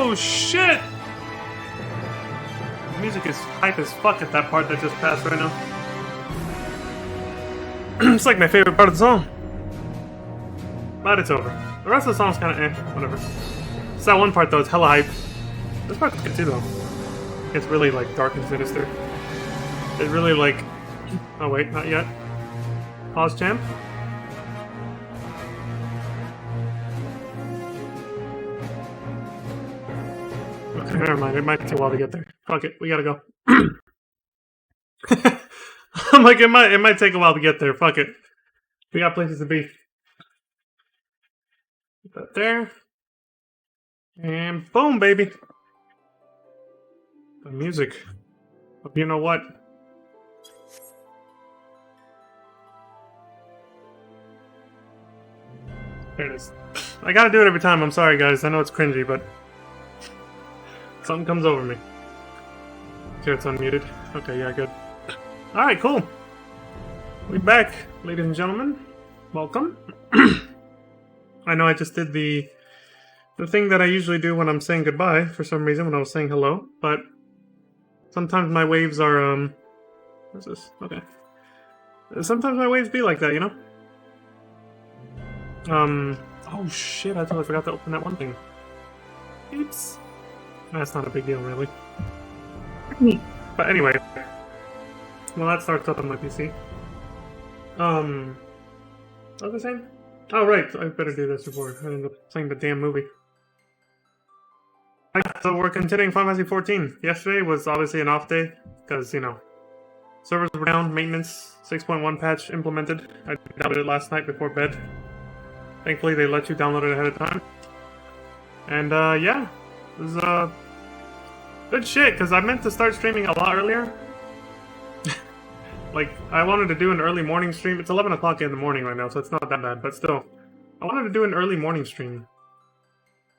Oh shit! The music is hype as fuck at that part that just passed right now. It's like my favorite part of the song. But it's over. The rest of the song's kinda eh, whatever. It's that one part though, it's hella hype. This part's good too though. It's really like dark and sinister. It really like... Oh wait, not yet. Pause champ. Okay, never mind, it might take a while to get there. Fuck it, we gotta go. I'm like, it might take a while to get there, fuck it. We got places to be. Put that there. And boom, baby. The music. But you know what? There it is. I gotta do it every time, I'm sorry guys, I know it's cringy, but... something comes over me. Sure it's unmuted. Okay, yeah, good. Alright, cool. We're back, ladies and gentlemen. Welcome. I know I just did the thing that I usually do when I'm saying goodbye, for some reason, when I was saying hello, but... sometimes my waves are, what's this? Okay. Sometimes my waves be like that, you know? Oh shit, I totally forgot to open that one thing. Oops. That's not a big deal, really. But anyway. Well, that starts up on my PC. What was I saying? Oh, right, I better do this before I end up playing the damn movie. So we're continuing Final Fantasy 14. Yesterday was obviously an off day, because, you know, servers were down, maintenance, 6.1 patch implemented. I downloaded it last night before bed. Thankfully, they let you download it ahead of time. And, yeah. It was, good shit, because I meant to start streaming a lot earlier. Like, I wanted to do an early morning stream. It's 11 o'clock in the morning right now, so it's not that bad, but still. I wanted to do an early morning stream.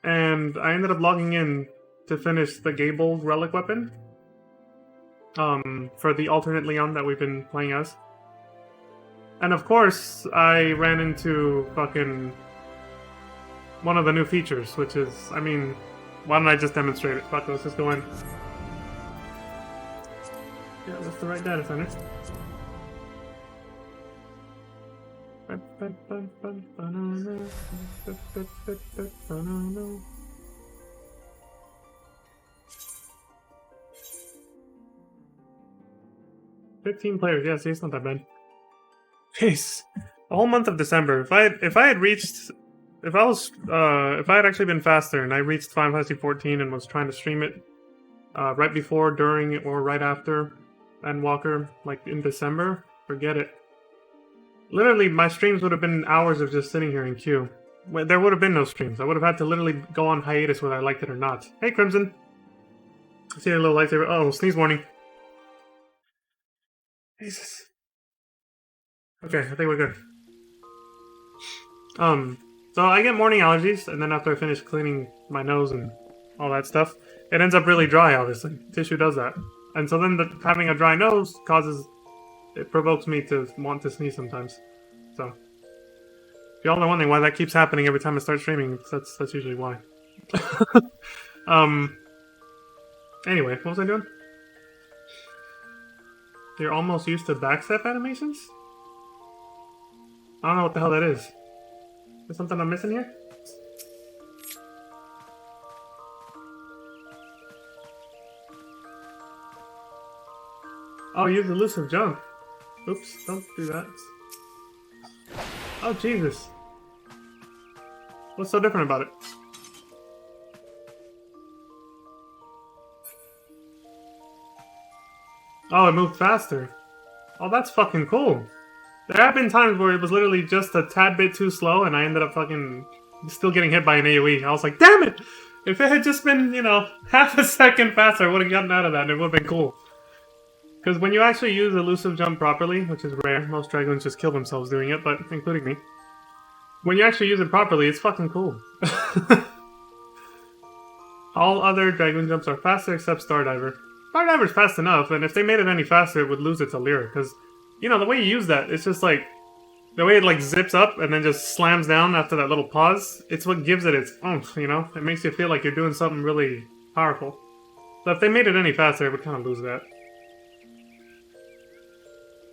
And I ended up logging in to finish the Gable relic weapon. For the alternate Leon that we've been playing as. And of course, I ran into fucking one of the new features, which is, I mean, why don't I just demonstrate it? Fuck, let's just go in. Yeah, that's the right data center. $15 players, yeah, see, it's not that bad. Jeez. The whole month of December. If I had actually been faster and I reached Final Fantasy 14 and was trying to stream it right before, during, or right after Endwalker, like in December, forget it. Literally, my streams would have been hours of just sitting here in queue. There would have been no streams. I would have had to literally go on hiatus whether I liked it or not. Hey, Crimson. I see a little lightsaber. Oh, sneeze warning. Jesus. Okay, I think we're good. So I get morning allergies, and then after I finish cleaning my nose and all that stuff, it ends up really dry, obviously. Tissue does that. And so then having a dry nose it provokes me to want to sneeze sometimes. So, if y'all are wondering why that keeps happening every time I start streaming, that's usually why. Anyway, what was I doing? You're almost used to backstep animations? I don't know what the hell that is. Is something I'm missing here? Oh, use elusive jump. Oops, don't do that. Oh, Jesus. What's so different about it? Oh, it moved faster. Oh, that's fucking cool. There have been times where it was literally just a tad bit too slow and I ended up fucking still getting hit by an AoE. I was like, damn it! If it had just been, you know, half a second faster, I would have gotten out of that and it would have been cool. Because when you actually use elusive jump properly, which is rare, most dragons just kill themselves doing it, but including me. When you actually use it properly, it's fucking cool. All other dragon jumps are faster except Stardiver. Stardiver's fast enough, and if they made it any faster, it would lose its allure, because, you know, the way you use that, it's just like, The way it like zips up and then just slams down after that little pause, it's what gives it its oomph, you know? It makes you feel like you're doing something really powerful. So if they made it any faster, it would kind of lose that.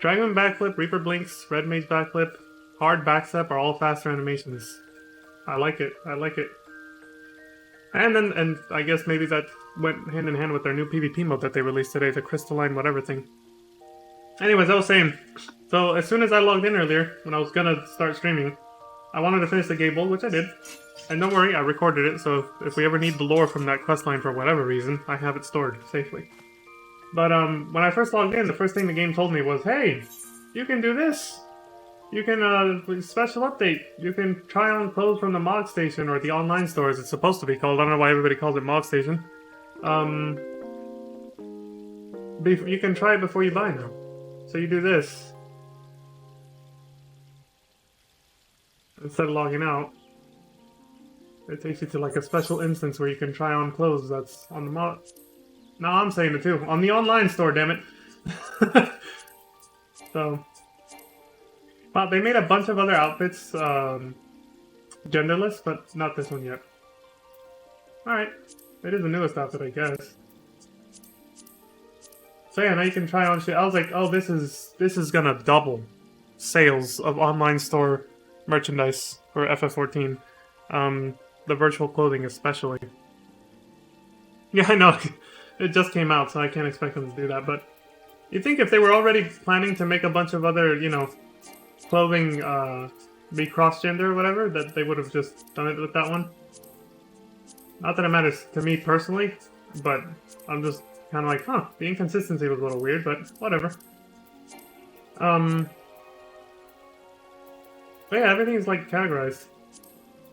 Dragon backflip, Reaper blinks, Red Mage backflip, hard backstep are all faster animations. I like it. I like it. And I guess maybe that went hand in hand with their new PvP mode that they released today, the crystalline whatever thing. Anyways, I was saying, so as soon as I logged in earlier, when I was gonna start streaming, I wanted to finish the Gable, which I did. And don't worry, I recorded it, so if we ever need the lore from that questline for whatever reason, I have it stored safely. But when I first logged in, the first thing the game told me was, hey, you can do this! You can, special update, you can try on clothes from the mod station, or the online store as it's supposed to be called. I don't know why everybody calls it mod station. You can try it before you buy now. So you do this. Instead of logging out, it takes you to like a special instance where you can try on clothes that's on the mod. No, I'm saying it too. On the online store, damn it. So... Well, they made a bunch of other outfits, genderless, but not this one yet. Alright. It is the newest outfit, I guess. So yeah, now you can try on shit. I was like, oh, this is gonna double sales of online store merchandise for FF14. The virtual clothing especially. Yeah, I know. It just came out, so I can't expect them to do that, but... You'd think if they were already planning to make a bunch of other, you know... clothing be cross-gender or whatever, that they would have just done it with that one. Not that it matters to me personally, but I'm just kind of like, huh, the inconsistency was a little weird, but whatever. But yeah, everything's like categorized.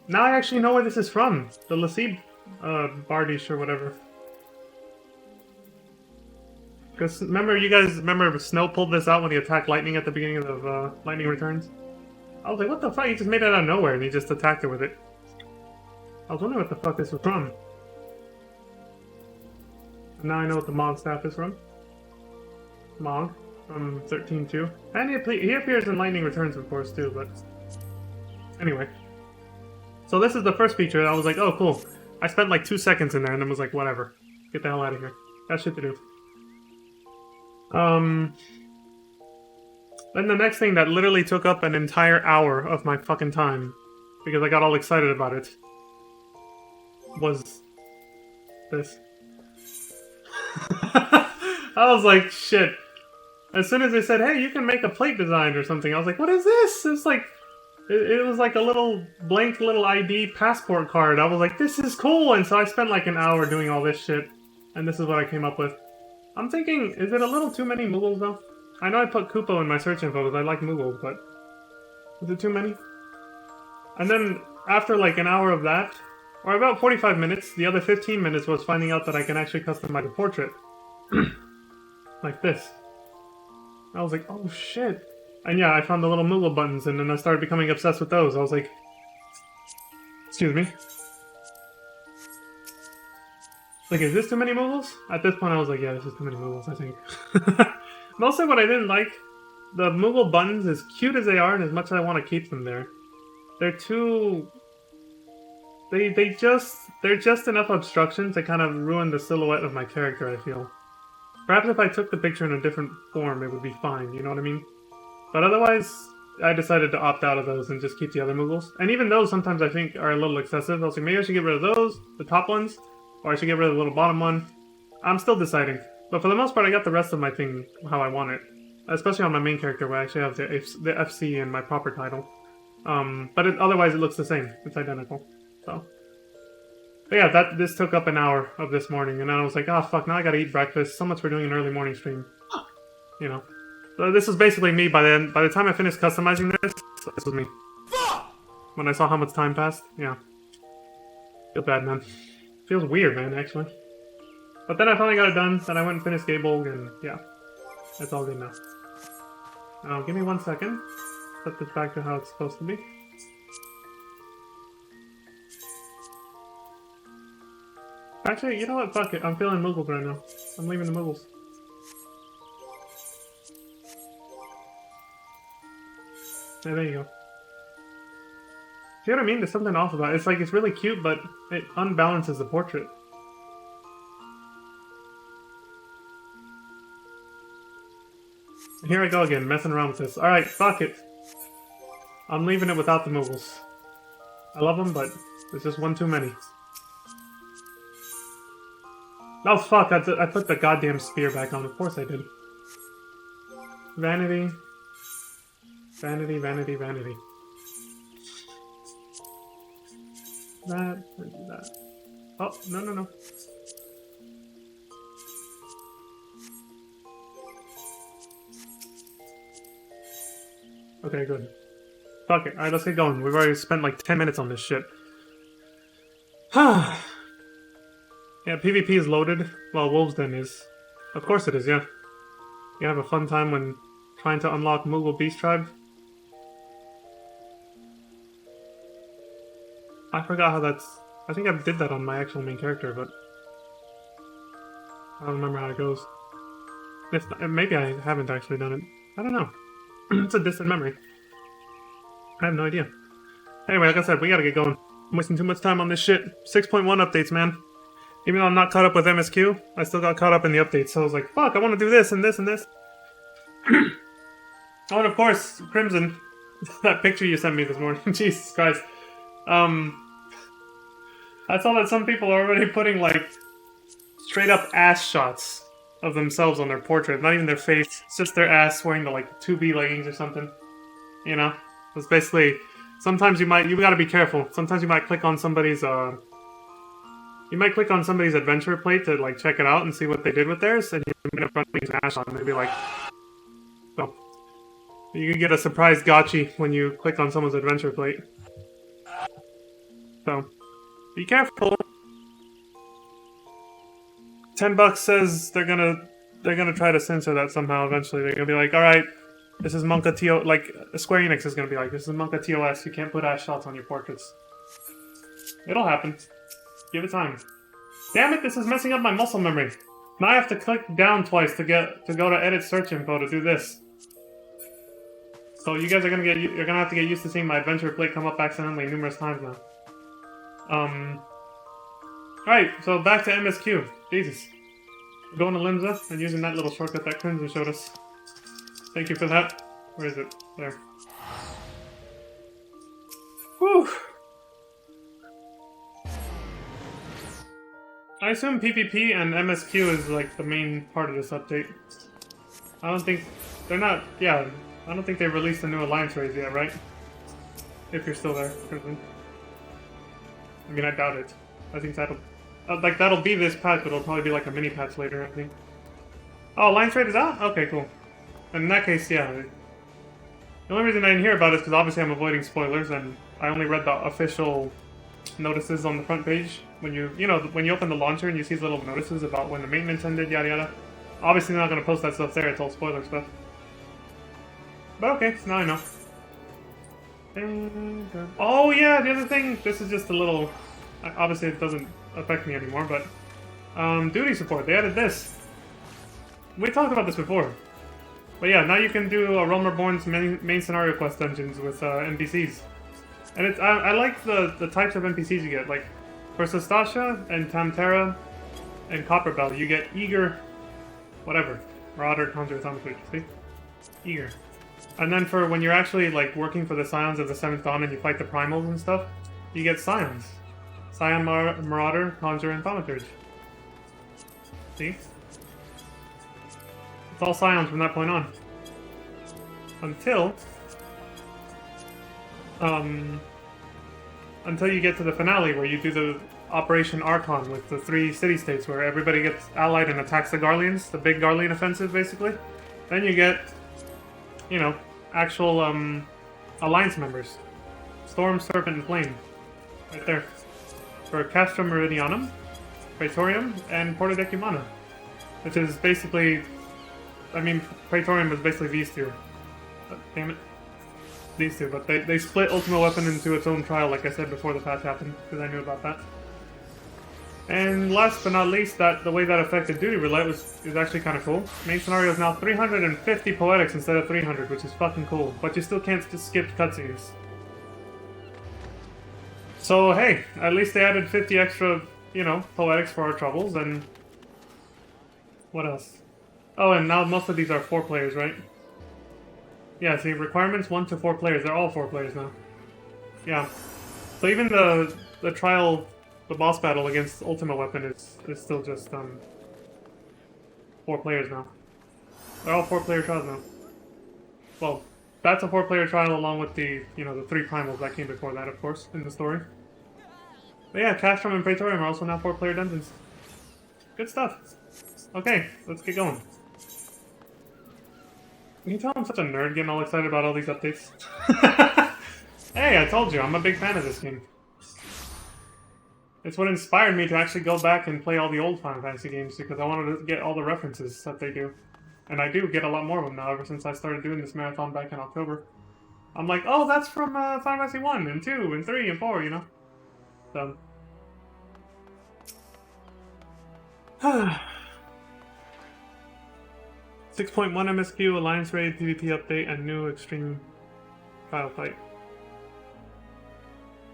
Now I actually know where this is from. The Lasib Bardish or whatever. Because remember, you guys remember Snow pulled this out when he attacked Lightning at the beginning of Lightning Returns? I was like, what the fuck? He just made it out of nowhere and he just attacked her with it. I was wondering what the fuck this was from. And now I know what the Mog staff is from. Mog from 13-2. And he appears in Lightning Returns, of course, too, but... Anyway. So this is the first feature, and I was like, oh, cool. I spent like 2 seconds in there and then was like, whatever. Get the hell out of here. Got shit to do. Then the next thing that literally took up an entire hour of my fucking time, because I got all excited about it, was this. I was like, shit. As soon as they said, hey, you can make a plate design or something, I was like, what is this? It's like, it was like a little blank little ID passport card. I was like, this is cool, and so I spent like an hour doing all this shit, and this is what I came up with. I'm thinking, is it a little too many Moogles, though? I know I put Kupo in my search info because I like Moogles, but... Is it too many? And then, after like an hour of that, or about 45 minutes, the other 15 minutes was finding out that I can actually customize a portrait. Like this. I was like, oh shit. And yeah, I found the little Moogle buttons, and then I started becoming obsessed with those. I was like... Excuse me? Like, is this too many Moogles? At this point, I was like, yeah, this is too many Moogles, I think. Mostly what I didn't like, the Moogle buttons, as cute as they are, and as much as I want to keep them there, they're too... They're just enough obstruction to kind of ruin the silhouette of my character, I feel. Perhaps if I took the picture in a different form, it would be fine, you know what I mean? But otherwise, I decided to opt out of those and just keep the other Moogles. And even those, sometimes I think, are a little excessive. I was like, maybe I should get rid of those, the top ones, or I should get rid of the little bottom one. I'm still deciding. But for the most part, I got the rest of my thing how I want it. Especially on my main character, where I actually have the FC in my proper title. But otherwise, it looks the same. It's identical. So. But yeah, this took up an hour of this morning, and then I was like, oh fuck, now I gotta eat breakfast. So much for doing an early morning stream. You know. So this was basically me by the time I finished customizing this was me. When I saw how much time passed, yeah. Feel bad, man. Feels weird, man, actually. But then I finally got it done, then I went and finished Gable, and yeah. It's all good now. Now, give me 1 second. Set this back to how it's supposed to be. Actually, you know what? Fuck it. I'm feeling Moogles right now. I'm leaving the Moogles. Yeah, there you go. See what I mean? There's something off about it. It's like, it's really cute, but it unbalances the portrait. Here I go again, messing around with this. Alright, fuck it. I'm leaving it without the moogles. I love them, but there's just one too many. Oh fuck, I put the goddamn spear back on. Of course I did. Vanity. Vanity, vanity, vanity. That. Oh, no, no, no. Okay, good. Fuck it. Alright, let's get going. We've already spent like 10 minutes on this shit. Yeah, PvP is loaded. Well, Wolves Den is. Of course it is, yeah. You have a fun time when trying to unlock Moogle Beast Tribe. I forgot how that's... I think I did that on my actual main character, but... I don't remember how it goes. Maybe I haven't actually done it. I don't know. It's a distant memory. I have no idea. Anyway, like I said, we gotta get going. I'm wasting too much time on this shit. 6.1 updates, man. Even though I'm not caught up with MSQ, I still got caught up in the updates, so I was like, fuck, I want to do this and this and this. Oh, and of course, Crimson. That picture you sent me this morning. Jesus Christ. I saw that some people are already putting, like, straight up ass shots of themselves on their portrait. Not even their face. It's just their ass wearing the, like, 2B leggings or something. You know? It's basically... Sometimes you gotta be careful. Sometimes you might click on somebody's, You might click on somebody's adventure plate to, like, check it out and see what they did with theirs, and you might have front things ash on and they'd be like... So... You can get a surprise gotchi when you click on someone's adventure plate. So... Be careful! $10 says they're gonna try to censor that somehow eventually. They're gonna be like, alright, this is Monka TO... Like, Square Enix is gonna be like, this is Monka TOS, you can't put ash shots on your portraits. It'll happen. Give it time. Damn it, this is messing up my muscle memory. Now I have to click down twice to go to edit search info to do this. So you guys are you're gonna have to get used to seeing my adventure plate come up accidentally numerous times now. Alright, so back to MSQ. Jesus. Going to Limsa and using that little shortcut that Crimson showed us. Thank you for that. Where is it? There. Whew. I assume PvP and MSQ is like the main part of this update. I don't think... They're not... Yeah, I don't think they've released a new alliance raid yet, right? If you're still there, Crimson. I mean, I doubt it. I think that'll... like, that'll be this patch, but it'll probably be like a mini patch later, I think. Oh, alliance raid is out? Okay, cool. And in that case, yeah. The only reason I didn't hear about it is because obviously I'm avoiding spoilers, and I only read the official notices on the front page. When when you open the launcher and you see these little notices about when the maintenance ended, yada yada. Obviously they're not going to post that stuff there, it's all spoiler stuff. But okay, now I know. And, oh yeah, the other thing, this is just a little... Obviously it doesn't affect me anymore, but... duty support, they added this. We talked about this before. But yeah, now you can do Realm Reborn's main scenario quest dungeons with NPCs. And it's I like the types of NPCs you get. Like, for Sastasha and Tamtera and Copperbell, you get Eager... whatever. Marauder, Conjurer, Thaumaturge, see? Eager. And then for when you're actually, like, working for the Scions of the 7th Dawn and you fight the Primals and stuff, you get Scions. Scion, Marauder, Conjurer, and Thaumaturge. See? It's all Scions from that point on. Until you get to the finale where you do the Operation Archon with the 3 city-states where everybody gets allied and attacks the Garleans, the big Garlean offensive, basically. Then you get, you know, actual Alliance members. Storm, Serpent, and Flame. Right there. For Castrum Meridianum, Praetorium, and Porta Decumana. Which is basically... I mean, Praetorium was basically these two. Damn it. These two, but they split Ultimate Weapon into its own trial, like I said before the patch happened, because I knew about that. And last but not least, the way that affected duty roulette is actually kind of cool. Main scenario is now 350 poetics instead of 300, which is fucking cool. But you still can't just skip cutscenes. So hey, at least they added 50 extra, you know, poetics for our troubles. And what else? Oh, and now most of these are 4 players, right? Yeah. See, requirements 1 to 4 players. They're all 4 players now. Yeah. So even the trial. The boss battle against Ultimate Weapon is still just 4 players now. They're all 4-player trials now. Well, that's a 4-player trial along with the the 3 primals that came before that, of course, in the story. But yeah, Castrum and Praetorium are also now 4-player dungeons. Good stuff. Okay, let's get going. Can you tell I'm such a nerd getting all excited about all these updates? Hey, I told you, I'm a big fan of this game. It's what inspired me to actually go back and play all the old Final Fantasy games, because I wanted to get all the references that they do. And I do get a lot more of them now, ever since I started doing this marathon back in October. I'm like, oh, that's from Final Fantasy 1, and 2, and 3, and 4, you know? So... 6.1 MSQ, Alliance Raid, PvP update, and new Extreme Trial Fight.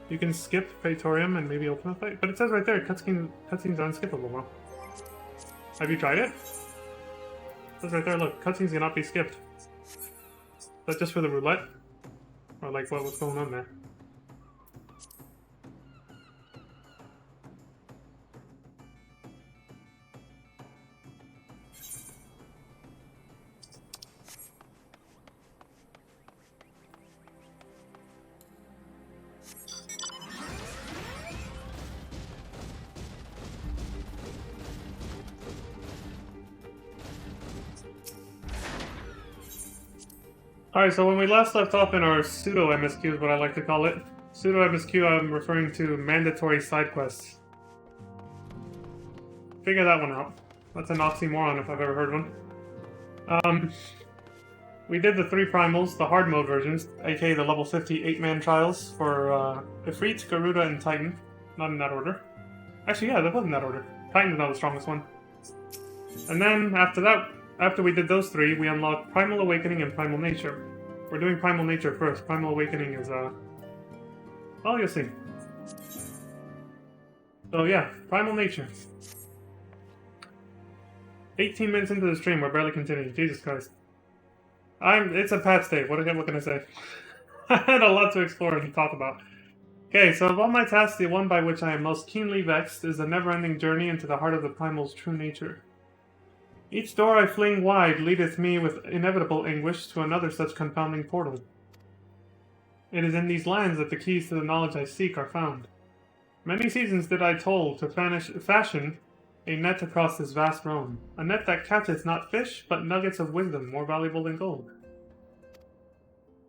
You can skip Praetorium and maybe Ultimate Fight, but it says right there, cutscenes are unskippable, bro. Have you tried it? It says right there, look, cutscenes cannot be skipped. Is that just for the roulette? Or like, what's going on there? Alright, so when we last left off in our pseudo-MSQ is what I like to call it. Pseudo-MSQ, I'm referring to mandatory side quests. Figure that one out. That's an oxymoron if I've ever heard one. We did the 3 primals, the hard mode versions, aka the level 50 8-man trials for Ifrit, Garuda, and Titan. Not in that order. Actually, yeah, that was in that order. Titan's not the strongest one. And then, after that, after we did those 3, we unlocked Primal Awakening and Primal Nature. We're doing Primal Nature first. Primal Awakening is, well, you'll see. So yeah, Primal Nature. 18 minutes into the stream, we're barely continuing. Jesus Christ. It's a Pat state. What can I say? I had a lot to explore and talk about. Okay, so of all my tasks, the one by which I am most keenly vexed is the never-ending journey into the heart of the Primal's true nature. Each door I fling wide leadeth me with inevitable anguish to another such confounding portal. It is in these lands that the keys to the knowledge I seek are found. Many seasons did I toil to fashion a net across this vast realm, a net that catcheth not fish, but nuggets of wisdom more valuable than gold.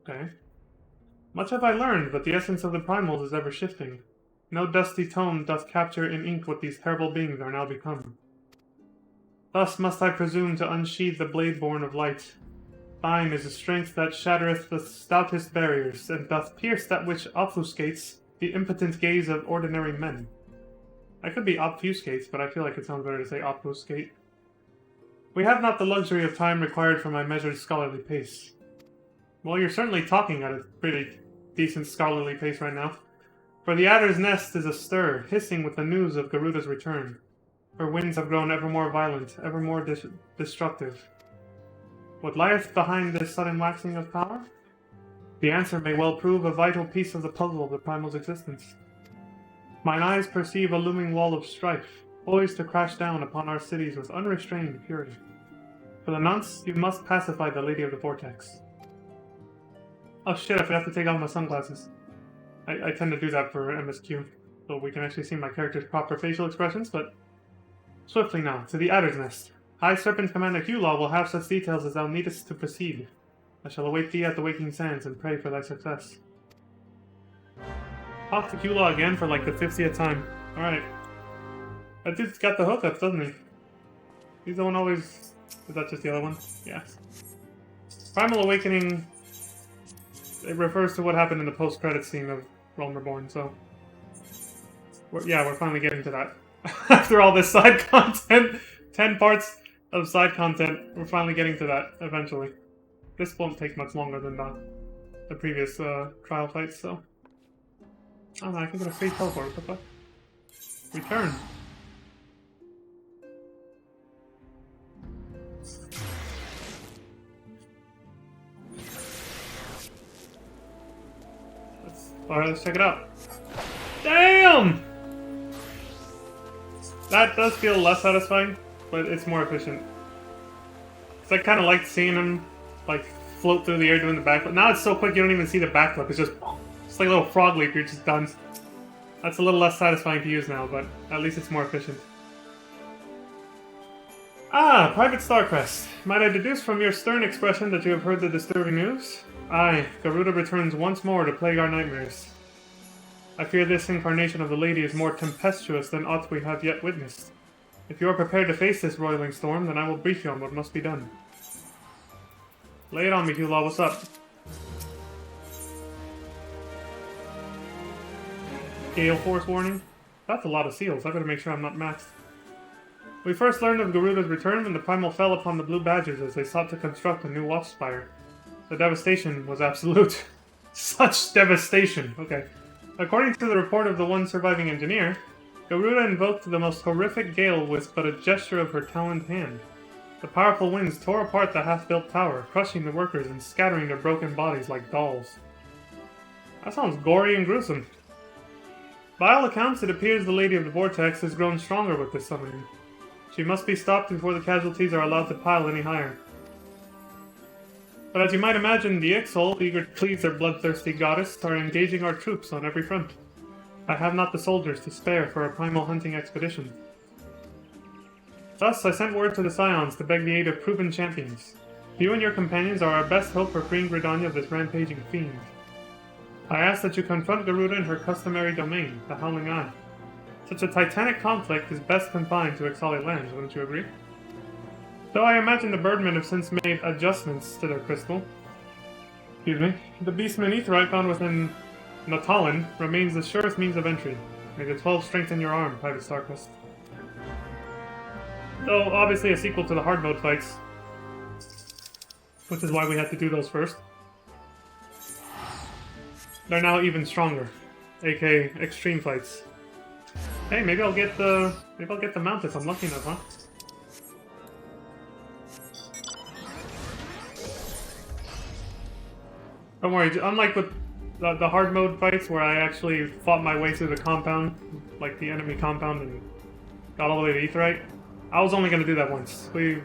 Okay. Much have I learned, but the essence of the primals is ever shifting. No dusty tome doth capture in ink what these terrible beings are now become. Thus must I presume to unsheathe the blade born of light. Thine is a strength that shattereth the stoutest barriers, and doth pierce that which obfuscates the impotent gaze of ordinary men. I could be obfuscates, but I feel like it sounds better to say obfuscate. We have not the luxury of time required for my measured scholarly pace. Well, you're certainly talking at a pretty decent scholarly pace right now. For the adder's nest is astir, hissing with the news of Garuda's return. Her winds have grown ever more violent, ever more destructive. What lieth behind this sudden waxing of power? The answer may well prove a vital piece of the puzzle of the primal's existence. Mine eyes perceive a looming wall of strife, poised to crash down upon our cities with unrestrained fury. For the nonce, you must pacify the Lady of the Vortex. Oh shit, I forgot to take off my sunglasses. I tend to do that for MSQ, so we can actually see my character's proper facial expressions, but... Swiftly now, to the Adder's Nest. High Serpent Commander Q-Law will have such details as thou needest to proceed. I shall await thee at the Waking Sands and pray for thy success. Talk to Q-Law again for like the 50th time. Alright. That dude's got the hookups, doesn't he? He's the one always... Is that just the other one? Yeah. Primal Awakening... It refers to what happened in the post-credits scene of Realm Reborn, so... We're finally getting to that. After all this side content, 10 parts of side content, we're finally getting to that eventually. This won't take much longer than the previous trial fights, so. Oh no, I can get a free teleport. What the fuck? Return. Alright, let's check it out. Damn! That does feel less satisfying, but it's more efficient. Cause I kind of liked seeing him like float through the air doing the backflip. Now it's so quick you don't even see the backflip. It's just like a little frog leap. You're just done. That's a little less satisfying to use now, but at least it's more efficient. Ah, Private Starcrest. Might I deduce from your stern expression that you have heard the disturbing news? Aye, Garuda returns once more to plague our nightmares. I fear this incarnation of the lady is more tempestuous than aught we have yet witnessed. If you are prepared to face this roiling storm, then I will brief you on what must be done. Lay it on me, Hula, what's up? Gale Force warning? That's a lot of seals, I better make sure I'm not maxed. We first learned of Garuda's return when the Primal fell upon the Blue Badgers as they sought to construct a new watch spire. The devastation was absolute. Such devastation, okay. According to the report of the one surviving engineer, Garuda invoked the most horrific gale with but a gesture of her taloned hand. The powerful winds tore apart the half-built tower, crushing the workers and scattering their broken bodies like dolls. That sounds gory and gruesome. By all accounts, it appears the Lady of the Vortex has grown stronger with this summoning. She must be stopped before the casualties are allowed to pile any higher. But as you might imagine, the Ixol, eager to please their bloodthirsty goddess, are engaging our troops on every front. I have not the soldiers to spare for a primal hunting expedition. Thus, I sent word to the Scions to beg the aid of proven champions. You and your companions are our best hope for freeing Gridania of this rampaging fiend. I ask that you confront Garuda in her customary domain, the Howling Eye. Such a titanic conflict is best confined to Ixali lands, wouldn't you agree? Though I imagine the Birdmen have since made adjustments to their crystal. Excuse me. The Beastman Ether I found within Natalin remains the surest means of entry. May the 12 strengthen your arm, Private Starcrest. Though, obviously a sequel to the hard mode fights. Which is why we had to do those first. They're now even stronger. aka extreme fights. Hey, maybe I'll get the mount if I'm lucky enough, huh? Don't worry, unlike with the hard mode fights where I actually fought my way through the compound, like the enemy compound, and got all the way to Aetheryte, I was only gonna do that once. That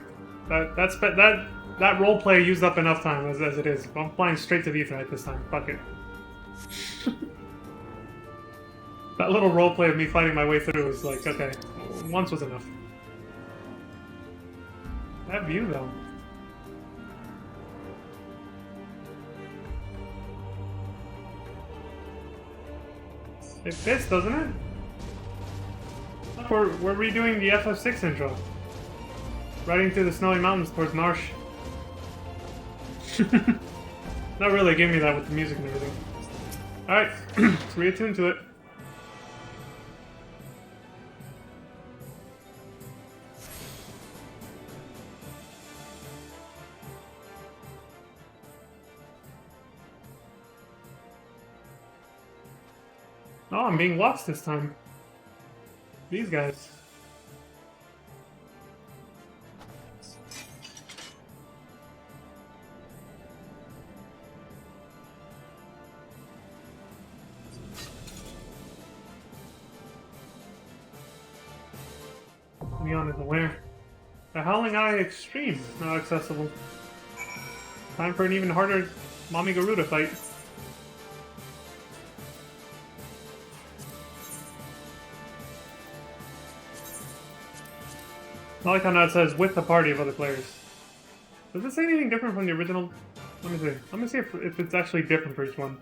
roleplay used up enough time as it is. I'm flying straight to the Aetheryte this time. Fuck it. That little roleplay of me fighting my way through was like, okay, once was enough. That view though. It fits, doesn't it? We're redoing the FF6 intro. Riding through the snowy mountains towards Marsh. Not really, give me that with the music and everything. Alright, let's reattune to it. Oh, I'm being lost this time. These guys. Neon is aware. The Howling Eye Extreme now accessible. Time for an even harder Mommy Garuda fight. I like how now it says with a party of other players. Does it say anything different from the original? Let me see. Let me see if it's actually different for each one.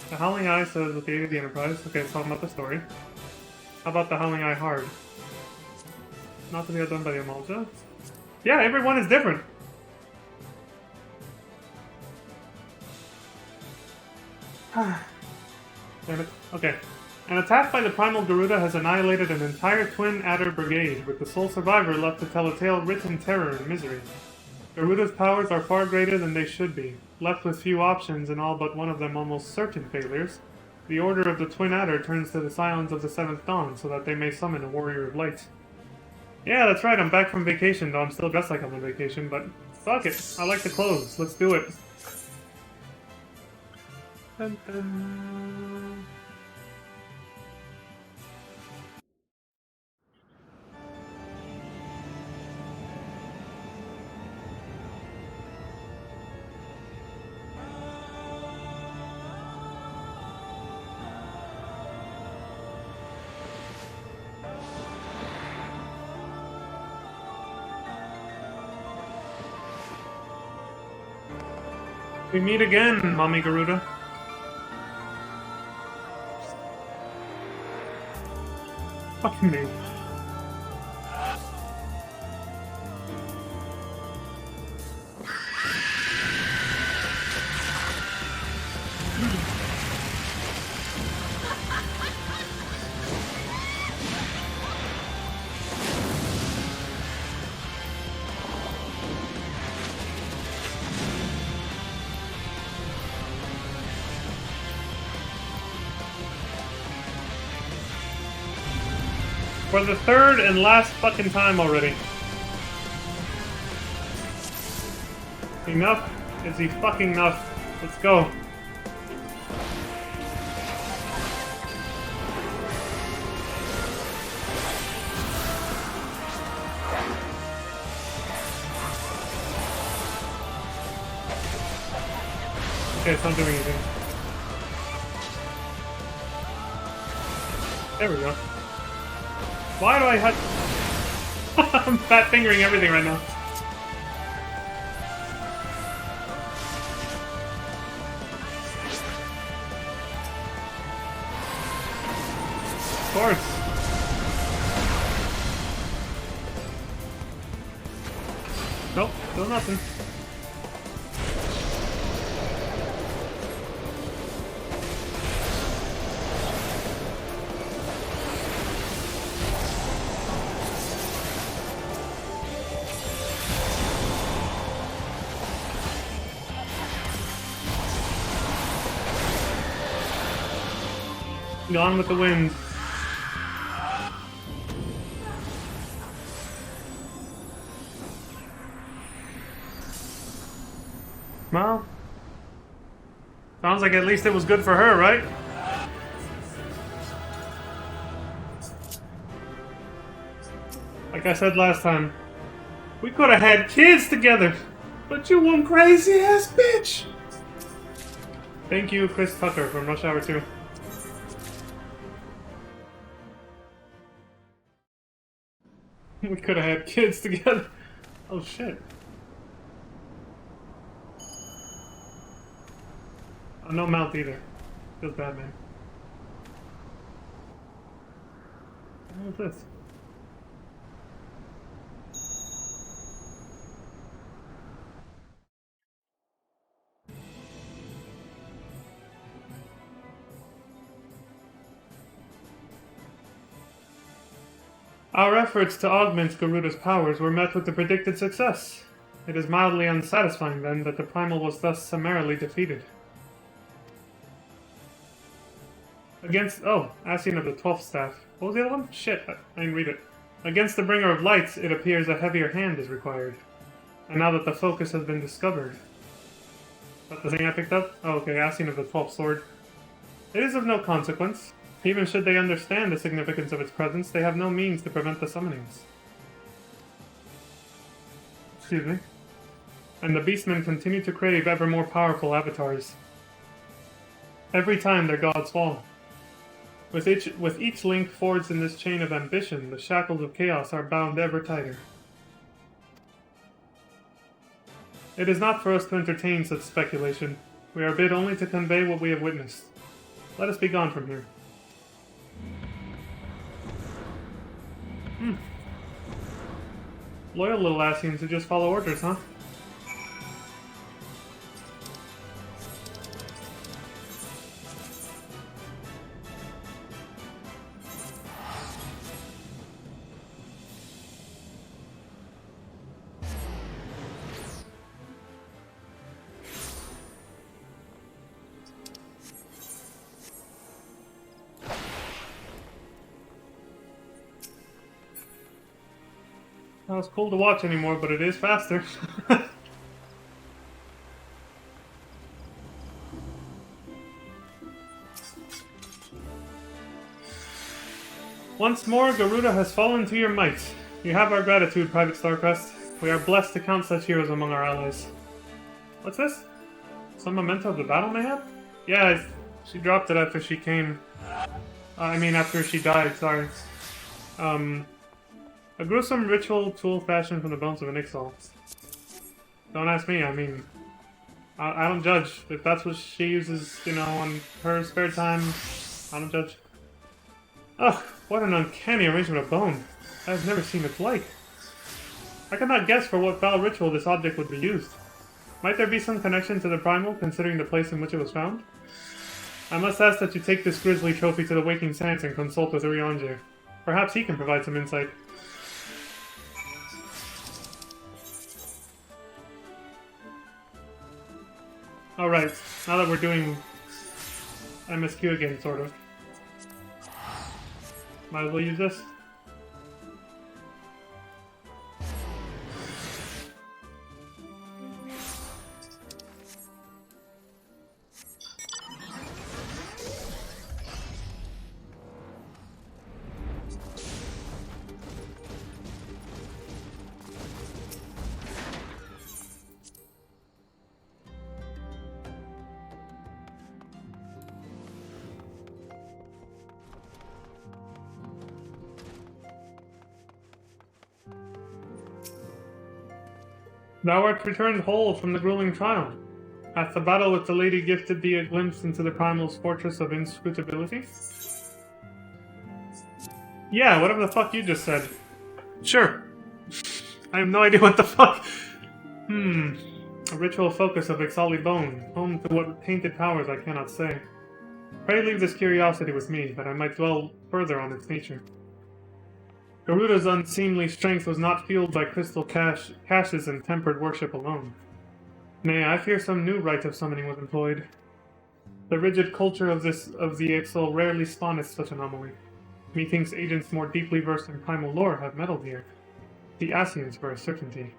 The Howling Eye says with the aid of the Enterprise. Okay, it's talking about the story. How about the Howling Eye Hard? Not to be outdone by the Amalja. Yeah, everyone is different. Damn it. Okay. An attack by the Primal Garuda has annihilated an entire Twin Adder brigade, with the sole survivor left to tell a tale writ in terror and misery. Garuda's powers are far greater than they should be. Left with few options and all but one of them almost certain failures, the Order of the Twin Adder turns to the Scions of the Seventh Dawn so that they may summon a Warrior of Light. Yeah, that's right, I'm back from vacation, though I'm still dressed like I'm on vacation, but fuck it, I like the clothes, let's do it. Dun, dun. We meet again, Mommy Garuda. Fucking me. For the third and last fucking time already. Enough is he fucking enough. Let's go. Okay, it's not doing anything. There we go. Why do I have... I'm fat fingering everything right now. Of course. Nope, still nothing. Gone with the wind. Well, sounds like at least it was good for her, right? Like I said last time, we could have had kids together, but you one crazy ass bitch. Thank you, Chris Tucker from Rush Hour 2. We could have had kids together. Oh shit. Oh, no mouth either. Feels bad, man. What is this? Our efforts to augment Garuda's powers were met with the predicted success. It is mildly unsatisfying, then, that the Primal was thus summarily defeated. Against... oh, Ascian of the 12th Staff. What was the other one? Shit, I didn't read it. Against the Bringer of Lights, it appears a heavier hand is required. And now that the focus has been discovered... Is that the thing I picked up? Oh, okay, Ascian of the 12th Sword. It is of no consequence. Even should they understand the significance of its presence, they have no means to prevent the summonings. Excuse me. And the Beastmen continue to crave ever more powerful avatars. Every time their gods fall. With each link forged in this chain of ambition, the shackles of chaos are bound ever tighter. It is not for us to entertain such speculation. We are bid only to convey what we have witnessed. Let us be gone from here. Loyal little Ascians who just follow orders, huh? Not as cool to watch anymore, but it is faster. Once more, Garuda has fallen to your might. You have our gratitude, Private Starcrest. We are blessed to count such heroes among our allies. What's this? Some memento of the battle, mayhap? Yeah, she dropped it after she came. After she died, sorry. A gruesome ritual tool fashioned from the bones of an Ixal. Don't ask me, I don't judge. If that's what she uses, on her spare time, I don't judge. Ugh, what an uncanny arrangement of bone. I've never seen its like. I cannot guess for what foul ritual this object would be used. Might there be some connection to the primal, considering the place in which it was found? I must ask that you take this grisly trophy to the Waking Sands and consult with Urianger. Perhaps he can provide some insight. Alright, now that we're doing MSQ again, sort of. Might as well use this. Thou art returned whole from the grueling trial. Hath the battle with the lady gifted thee a glimpse into the primal's fortress of inscrutability? Yeah, whatever the fuck you just said. Sure. I have no idea what the fuck. A ritual focus of Ixali bone, home to what tainted powers I cannot say. Pray leave this curiosity with me, that I might dwell further on its nature. Garuda's unseemly strength was not fueled by crystal caches and tempered worship alone. Nay, I fear some new rite of summoning was employed. The rigid culture of the Ixal rarely spawneth such anomaly. Methinks agents more deeply versed in primal lore have meddled here. The Asians for a certainty.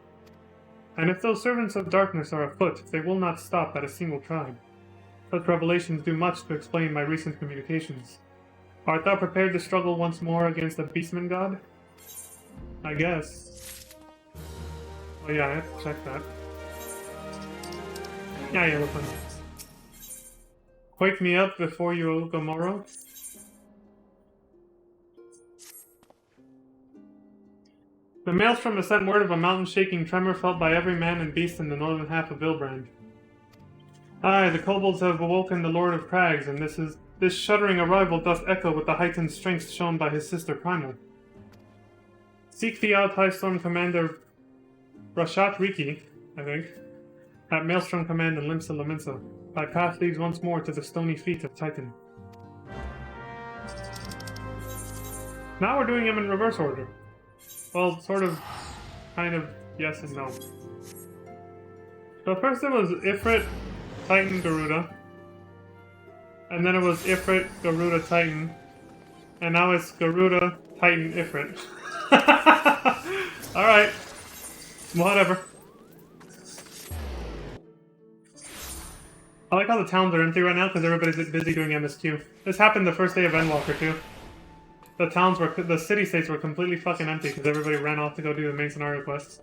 And if those servants of darkness are afoot, they will not stop at a single tribe. Such revelations do much to explain my recent communications. Art thou prepared to struggle once more against the Beastman god? I guess. Oh yeah, I have to check that. Yeah, look fun. Wake me up before you Ogomoro. The maelstrom has sent word of a mountain-shaking tremor felt by every man and beast in the northern half of Vilbrand. Aye, the kobolds have awoken the Lord of Crags, and this shuddering arrival doth echo with the heightened strength shown by his sister Primal. Seek thee out High Storm Commander Rashat Riki, I think, at Maelstrom Command in Limsa Laminsa. Thy path leads once more to the stony feet of Titan. Now we're doing them in reverse order. Well, sort of, kind of, yes and no. So first it was Ifrit, Titan, Garuda. And then it was Ifrit, Garuda, Titan. And now it's Garuda, Titan, Ifrit. Alright. Whatever. I like how the towns are empty right now because everybody's busy doing MSQ. This happened the first day of Endwalker too. The city-states were completely fucking empty because everybody ran off to go do the main scenario quests.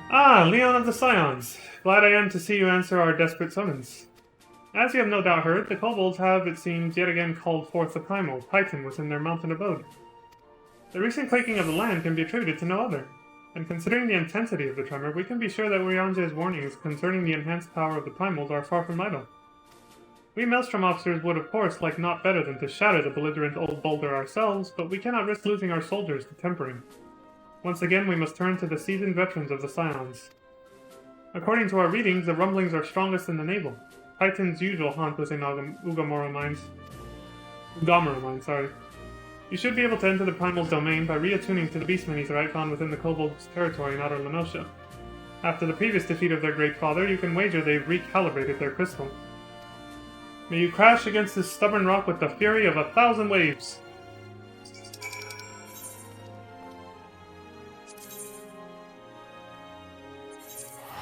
Ah, Leon of the Scions. Glad I am to see you answer our desperate summons. As you have no doubt heard, the kobolds have, it seems, yet again called forth the primal, Titan, within their mountain abode. The recent quaking of the land can be attributed to no other, and considering the intensity of the tremor, we can be sure that Urianger's warnings concerning the enhanced power of the primals are far from idle. We Maelstrom officers would, of course, like naught better than to shatter the belligerent old boulder ourselves, but we cannot risk losing our soldiers to tempering. Once again, we must turn to the seasoned veterans of the Scions. According to our readings, the rumblings are strongest in the navel. Titan's usual haunt within Ugamoro mines. Sorry. You should be able to enter the Primal's domain by reattuning to the Beastman Etherite found within the Kobold's territory in Outer Lenosha. After the previous defeat of their Great Father, you can wager they've recalibrated their crystal. May you crash against this stubborn rock with the fury of 1,000 waves!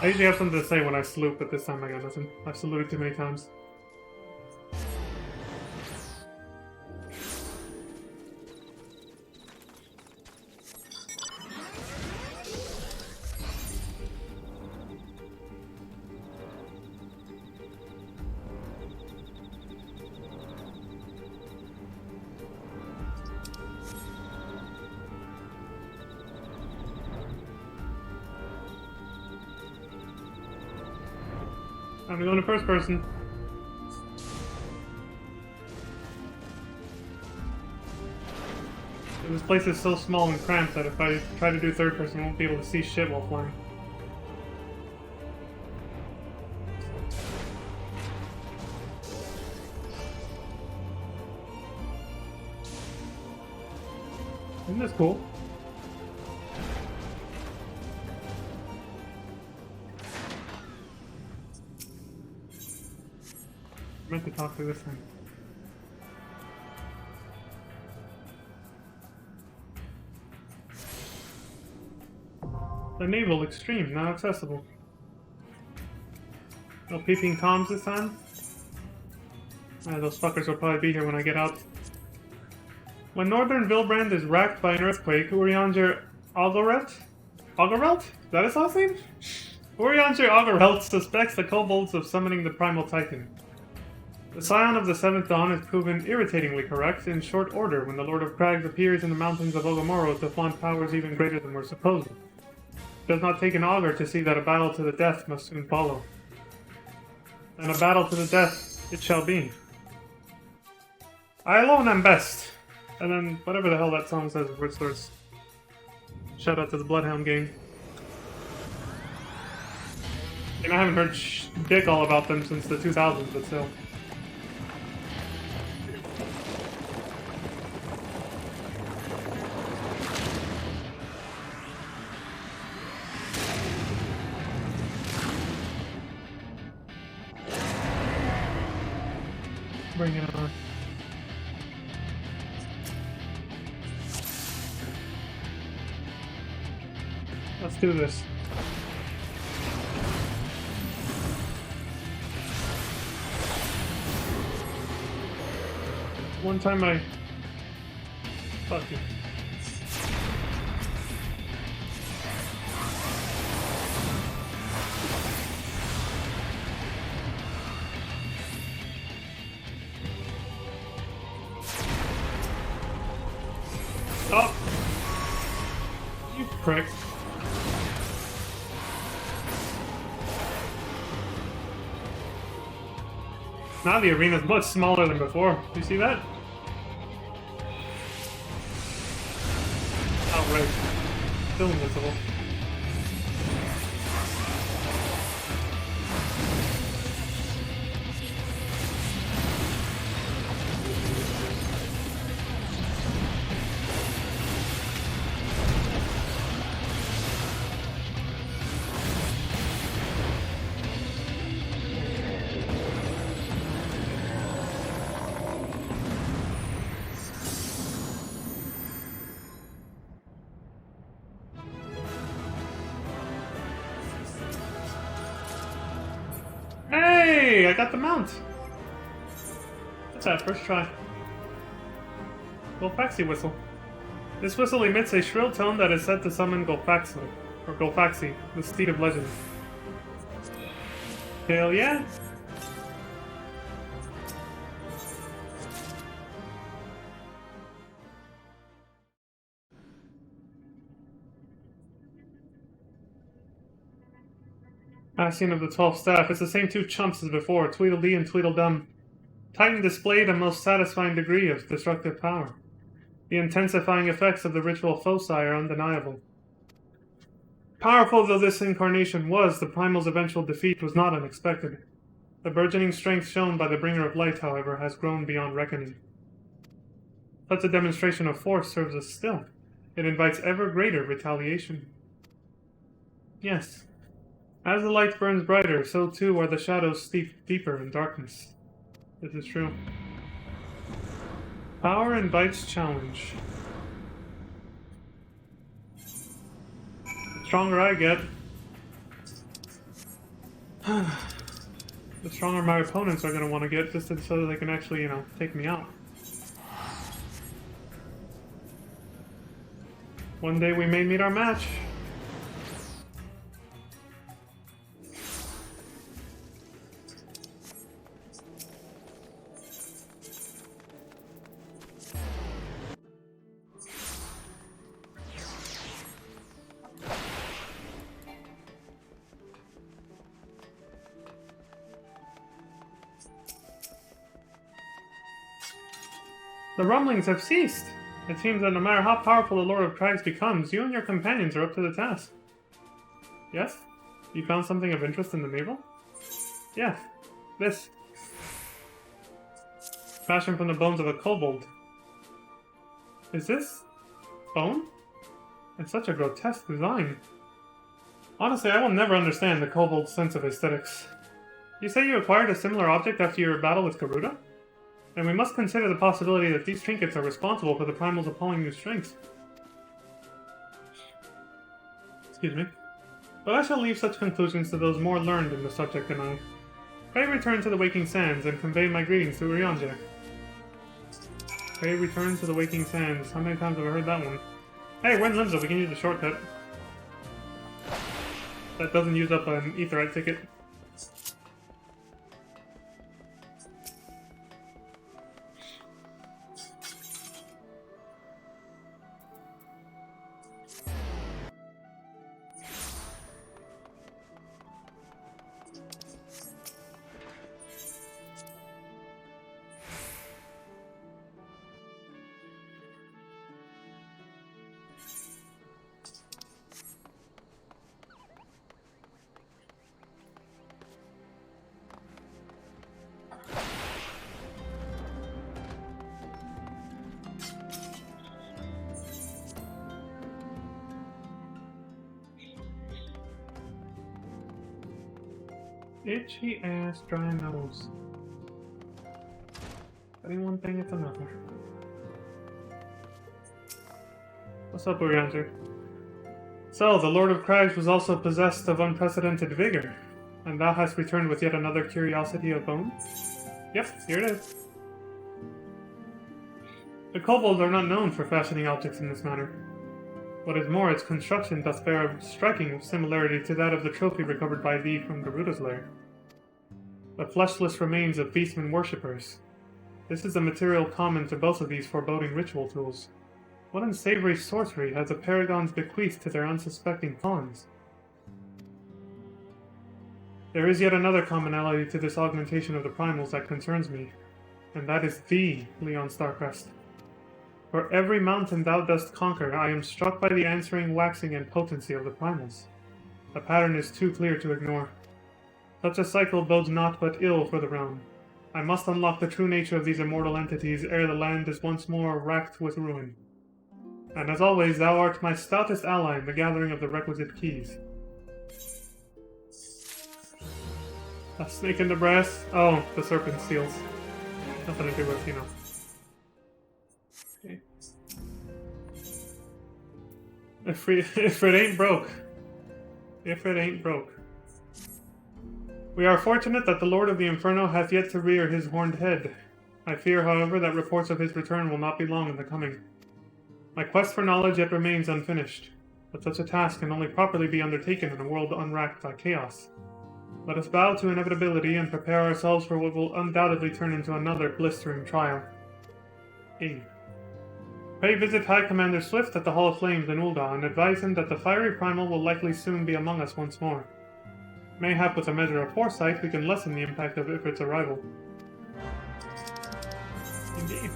I usually have something to say when I salute, but this time I got nothing. I've saluted too many times. I'm going to first person. This place is so small and cramped that if I try to do third person, I won't be able to see shit while flying. Isn't this cool? I meant to talk to this thing. The naval extreme, now accessible. No peeping toms this time? Those fuckers will probably be here when I get out. When northern Vilbrand is racked by an earthquake, Urianger Augerelt? Augerelt? Is that his last name? Urianger Augerelt suspects the kobolds of summoning the Primal Titan. The Scion of the Seventh Dawn is proven irritatingly correct in short order when the Lord of Crags appears in the mountains of Ogomoro to flaunt powers even greater than were supposed. It does not take an augur to see that a battle to the death must soon follow. And a battle to the death it shall be. I alone am best. And then whatever the hell that song says before it starts. Shout out to the Bloodhound gang. And I haven't heard dick all about them since the 2000s, but still. Bring it on. Let's do this. One time I... Fuck you. Oh! You prick. Now the arena's much smaller than before. You see that? Outright. Still invincible. Hey, I got the mount. What's that? First try. Golfaxi whistle. This whistle emits a shrill tone that is said to summon Golfaxi, or Golfaxi, the steed of legend. Hell yeah! Bastion of the 12th Staff. It's the same two chumps as before, Tweedledee and Tweedledum. Titan displayed a most satisfying degree of destructive power. The intensifying effects of the ritual foci are undeniable. Powerful though this incarnation was, the Primal's eventual defeat was not unexpected. The burgeoning strength shown by the Bringer of Light, however, has grown beyond reckoning. Such a demonstration of force serves us still. It invites ever greater retaliation. Yes. As the light burns brighter, so too are the shadows steeped deeper in darkness. This is true. Power invites challenge. The stronger I get, The stronger my opponents are going to want to get just so that they can actually, you know, take me out. One day we may meet our match. The rumblings have ceased. It seems that no matter how powerful the Lord of Crags becomes, you and your companions are up to the task. Yes? You found something of interest in the navel? Yes. This. Fashioned from the bones of a kobold. Is this bone? It's such a grotesque design. Honestly, I will never understand the kobold's sense of aesthetics. You say you acquired a similar object after your battle with Garuda? And we must consider the possibility that these trinkets are responsible for the Primal's appalling new strength. Excuse me. But I shall leave such conclusions to those more learned in the subject than I. Pray return to the Waking Sands and convey my greetings to Urianjak. Pray return to the Waking Sands. How many times have I heard that one? Hey, we're in Limsa, we can use the shortcut. That doesn't use up an Aetheryte ticket. Itchy ass, dry nose. Any one thing, it's another. What's up, Urianjak? So, the Lord of Crags was also possessed of unprecedented vigor, and thou hast returned with yet another curiosity of bone? Yep, here it is. The kobolds are not known for fashioning objects in this manner. What is more, its construction doth bear a striking similarity to that of the trophy recovered by thee from Garuda's lair. The fleshless remains of beastmen worshippers. This is a material common to both of these foreboding ritual tools. What unsavory sorcery has the paragons bequeathed to their unsuspecting pawns? There is yet another commonality to this augmentation of the primals that concerns me, and that is thee, Leon Starcrest. For every mountain thou dost conquer, I am struck by the answering waxing and potency of the primals. The pattern is too clear to ignore. Such a cycle bodes naught but ill for the realm. I must unlock the true nature of these immortal entities ere the land is once more racked with ruin. And as always, thou art my stoutest ally in the gathering of the requisite keys. A snake in the brass? Oh, the serpent seals. Nothing to do with, you know. Okay. If it ain't broke. If it ain't broke. We are fortunate that the Lord of the Inferno hath yet to rear his horned head. I fear, however, that reports of his return will not be long in the coming. My quest for knowledge yet remains unfinished, but such a task can only properly be undertaken in a world unracked by chaos. Let us bow to inevitability and prepare ourselves for what will undoubtedly turn into another blistering trial. Abe. Pray visit High Commander Swift at the Hall of Flames in Ul'dah and advise him that the fiery primal will likely soon be among us once more. Mayhap with a measure of foresight, we can lessen the impact of Ifrit's arrival. Indeed.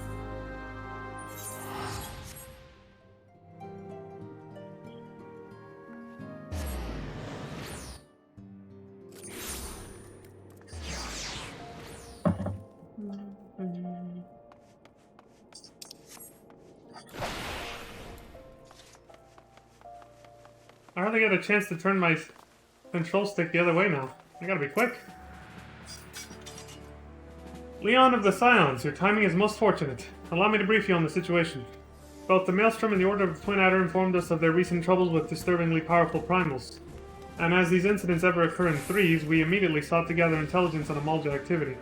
I hardly get a chance to turn my control stick the other way now. I gotta be quick. Leon of the Scions, your timing is most fortunate. Allow me to brief you on the situation. Both the Maelstrom and the Order of the Twin Adder informed us of their recent troubles with disturbingly powerful primals. and as these incidents ever occur in threes, we immediately sought to gather intelligence on Amalja activity.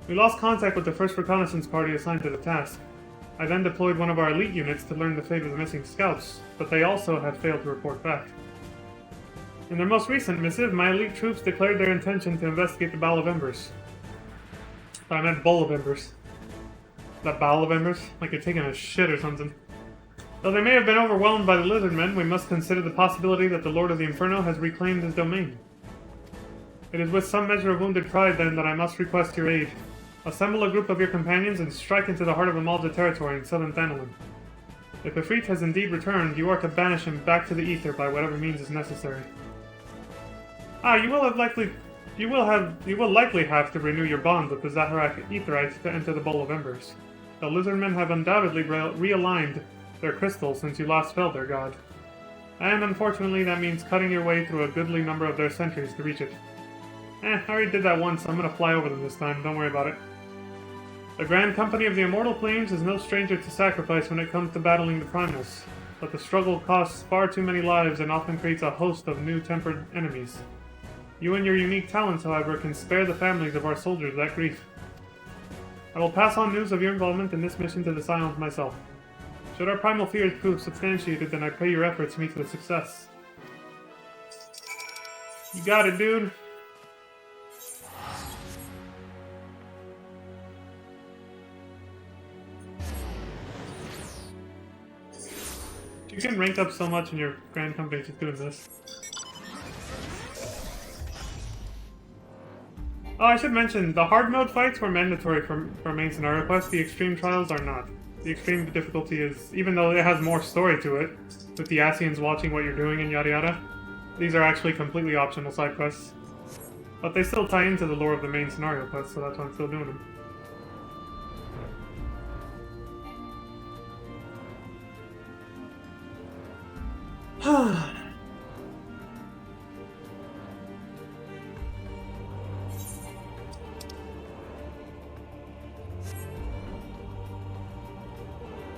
We lost contact with the first reconnaissance party assigned to the task. I then deployed one of our elite units to learn the fate of the missing scouts, but they also have failed to report back. In their most recent missive, my elite troops declared their intention to investigate the Bowl of Embers. I meant Bowl of Embers. That Bowl of Embers? Like you're taking a shit or something. Though they may have been overwhelmed by the lizard men, we must consider the possibility that the Lord of the Inferno has reclaimed his domain. It is with some measure of wounded pride, then, that I must request your aid. Assemble a group of your companions and strike into the heart of Amalja territory in southern Thanalan. If Ifrit has indeed returned, you are to banish him back to the ether by whatever means is necessary. You will likely have to renew your bond with the Zaharak Aetherites to enter the Bowl of Embers. The lizardmen have undoubtedly realigned their crystals since you last felled their god. And unfortunately that means cutting your way through a goodly number of their sentries to reach it. I already did that once, so I'm gonna fly over them this time, don't worry about it. The Grand Company of the Immortal Plains is no stranger to sacrifice when it comes to battling the Primals, but the struggle costs far too many lives and often creates a host of new tempered enemies. You and your unique talents, however, can spare the families of our soldiers that grief. I will pass on news of your involvement in this mission to the Scions myself. Should our primal fears prove substantiated, then I pray your efforts meet with success. You got it, dude. You can rank up so much in your Grand Company just doing this. Oh, I should mention, the hard mode fights were mandatory for main scenario quests, the extreme trials are not. The extreme difficulty is, even though it has more story to it, with the Asians watching what you're doing and yada yada, these are actually completely optional side quests. But they still tie into the lore of the main scenario quests, so that's why I'm still doing them.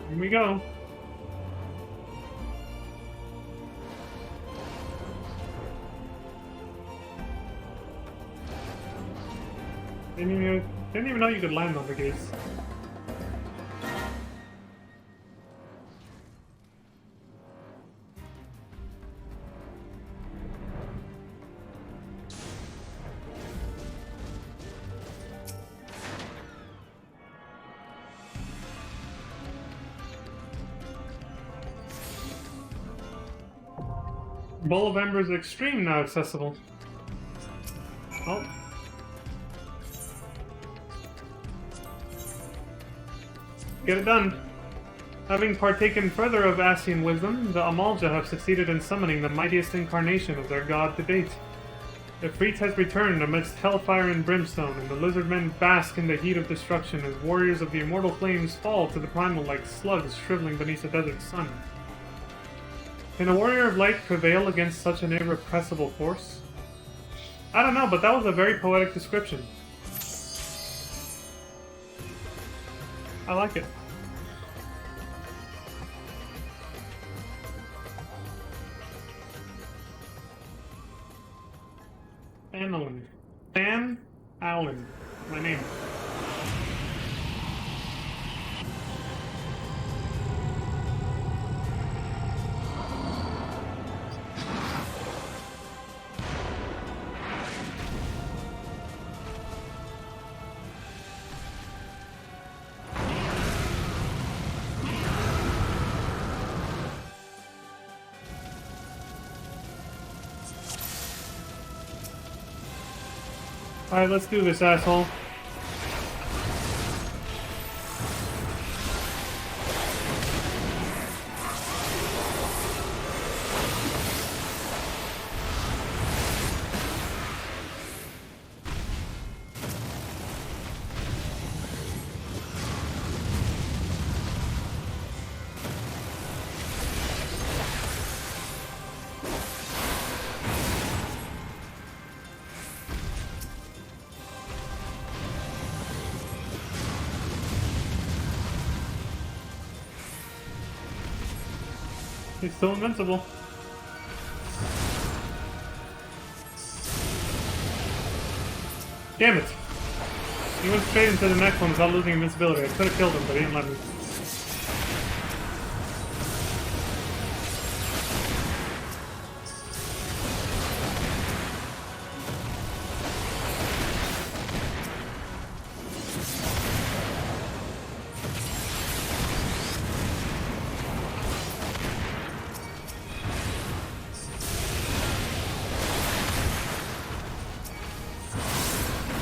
Here we go. Didn't even know you could land on the gates. Bowl of Embers Extreme now accessible. Oh. Get it done. Having partaken further of Asian wisdom, the Amalja have succeeded in summoning the mightiest incarnation of their god to date. Ifrit has returned amidst hellfire and brimstone, and the lizardmen bask in the heat of destruction as warriors of the immortal flames fall to the primal like slugs shriveling beneath the desert sun. Can a warrior of light prevail against such an irrepressible force? I don't know, but that was a very poetic description. I like it. Van Allen. My name. Alright, let's do this, asshole. He's still invincible. Damn it! He went straight into the next one without losing invincibility. I could have killed him, but he didn't let me.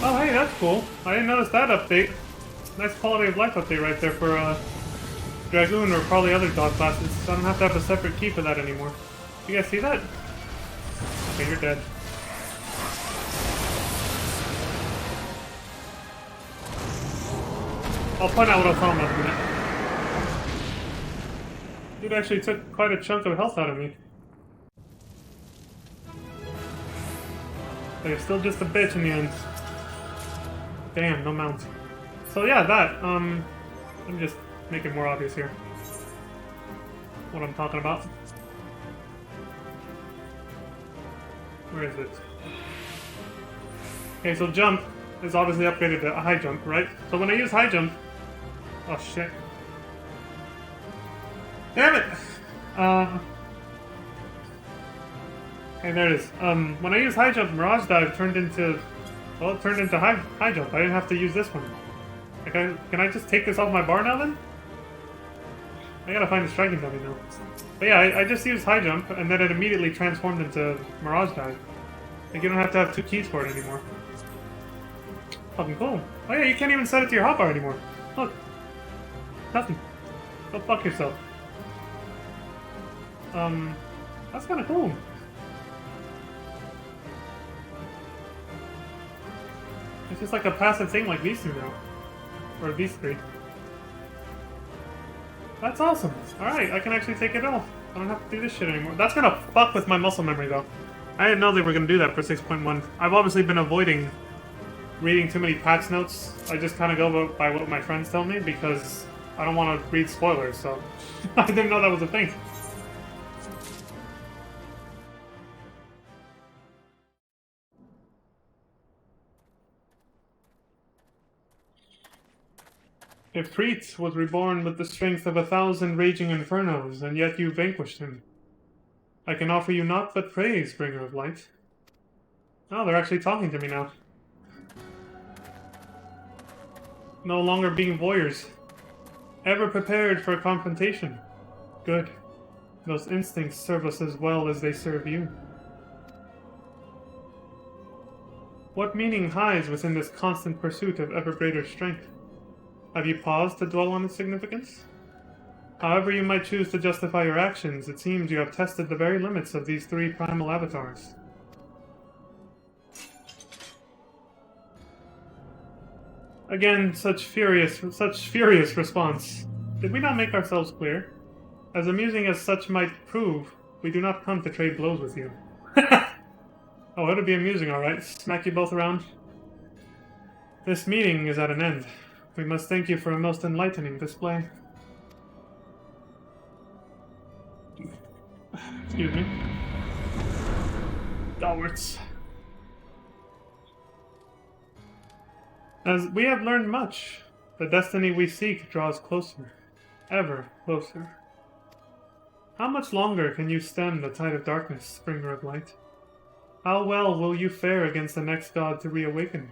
Oh, hey, that's cool. I didn't notice that update. Nice quality of life update right there for Dragoon or probably other dog classes. So I don't have to have a separate key for that anymore. You guys see that? Okay, you're dead. I'll point out what I saw in a minute. Dude actually took quite a chunk of health out of me. But you're still just a bitch in the end. Damn, no mount. So yeah, that, let me just make it more obvious here. What I'm talking about. Where is it? Okay, so jump is obviously upgraded to a high jump, right? So when I use high jump... Oh shit. Damn it! Okay, there it is. When I use high jump, Mirage Dive turned into... Well, it turned into high jump. I didn't have to use this one. Okay, can I just take this off my bar now then? I gotta find the striking dummy now. But yeah, I just used high jump, and then it immediately transformed into Mirage Dive. Like, you don't have to have two keys for it anymore. Fucking cool. Oh yeah, you can't even set it to your hotbar anymore. Look. Nothing. Go fuck yourself. That's kinda cool. It's just like a passive thing like these two now. Or these three. That's awesome. Alright, I can actually take it off. I don't have to do this shit anymore. That's gonna fuck with my muscle memory though. I didn't know they were gonna do that for 6.1. I've obviously been avoiding reading too many patch notes. I just kind of go by what my friends tell me because I don't want to read spoilers, so I didn't know that was a thing. If Preet was reborn with the strength of 1,000 raging infernos, and yet you vanquished him, I can offer you naught but praise, bringer of light. Oh, they're actually talking to me now. No longer being voyeurs. Ever prepared for confrontation. Good. Those instincts serve us as well as they serve you. What meaning hides within this constant pursuit of ever greater strength? Have you paused to dwell on its significance? However you might choose to justify your actions, it seems you have tested the very limits of these three primal avatars. Again, such furious response. Did we not make ourselves clear? As amusing as such might prove, we do not come to trade blows with you. Oh, it'll be amusing, alright. Smack you both around. This meeting is at an end. We must thank you for a most enlightening display. Excuse me. Downwards. As we have learned much, the destiny we seek draws closer. Ever closer. How much longer can you stem the tide of darkness, bringer of light? How well will you fare against the next god to reawaken?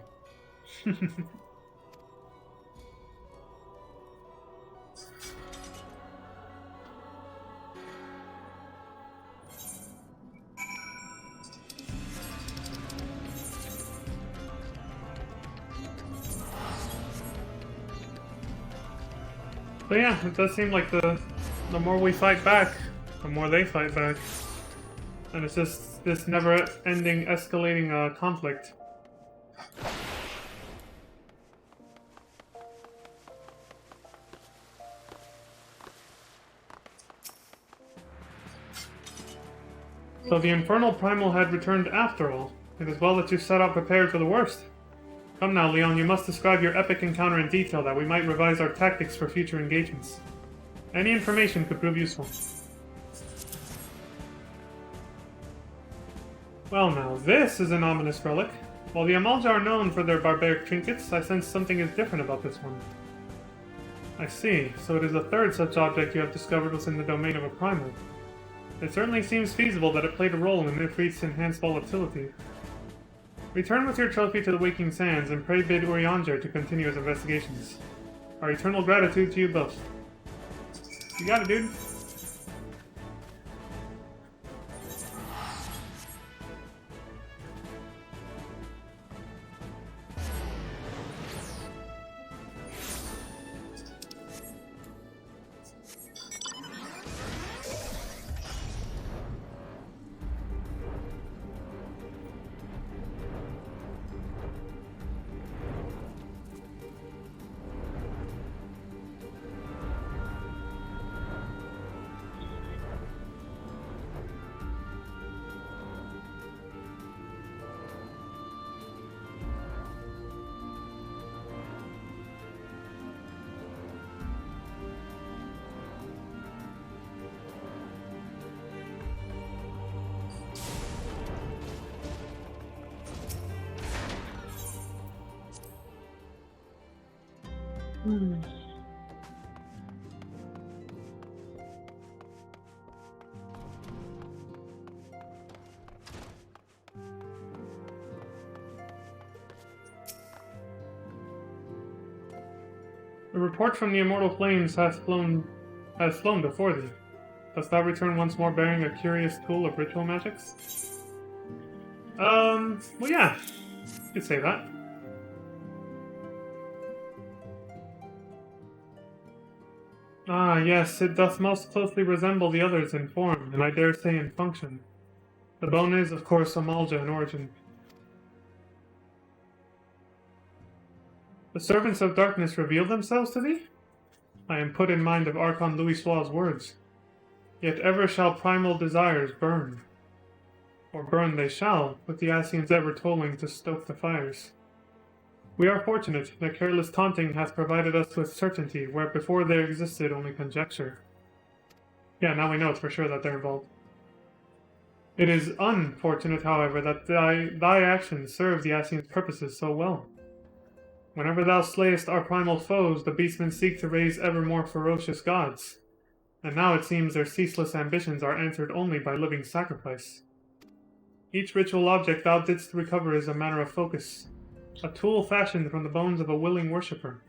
But yeah, it does seem like the more we fight back, the more they fight back. And it's just this never-ending, escalating conflict. So the Infernal Primal had returned after all. It is well that you set out prepared for the worst. Come now, Leon, you must describe your epic encounter in detail that we might revise our tactics for future engagements. Any information could prove useful. Well now, this is an ominous relic. While the Amalja are known for their barbaric trinkets, I sense something is different about this one. I see, so it is a third such object you have discovered within the domain of a primal. It certainly seems feasible that it played a role in Ifrit's enhanced volatility. Return with your trophy to the Waking Sands and pray bid Urianger to continue his investigations. Our eternal gratitude to you both. You got it, dude. A report from the immortal flames has flown before thee. Dost thou return once more bearing a curious tool of ritual magics? Well, yeah. You could say that. Ah, yes, it doth most closely resemble the others in form, and I dare say in function. The bone is, of course, Amalja in origin. The servants of darkness reveal themselves to thee? I am put in mind of Archon Louis Soir's words. Yet ever shall primal desires burn. Or burn they shall, with the Ascians ever tolling to stoke the fires. We are fortunate that careless taunting hath provided us with certainty, where before there existed only conjecture. Yeah, now we know it's for sure that they're involved. It is unfortunate, however, that thy actions serve the Ascians' purposes so well. Whenever thou slayest our primal foes, the beastmen seek to raise ever more ferocious gods. And now it seems their ceaseless ambitions are answered only by living sacrifice. Each ritual object thou didst recover is a matter of focus, a tool fashioned from the bones of a willing worshipper.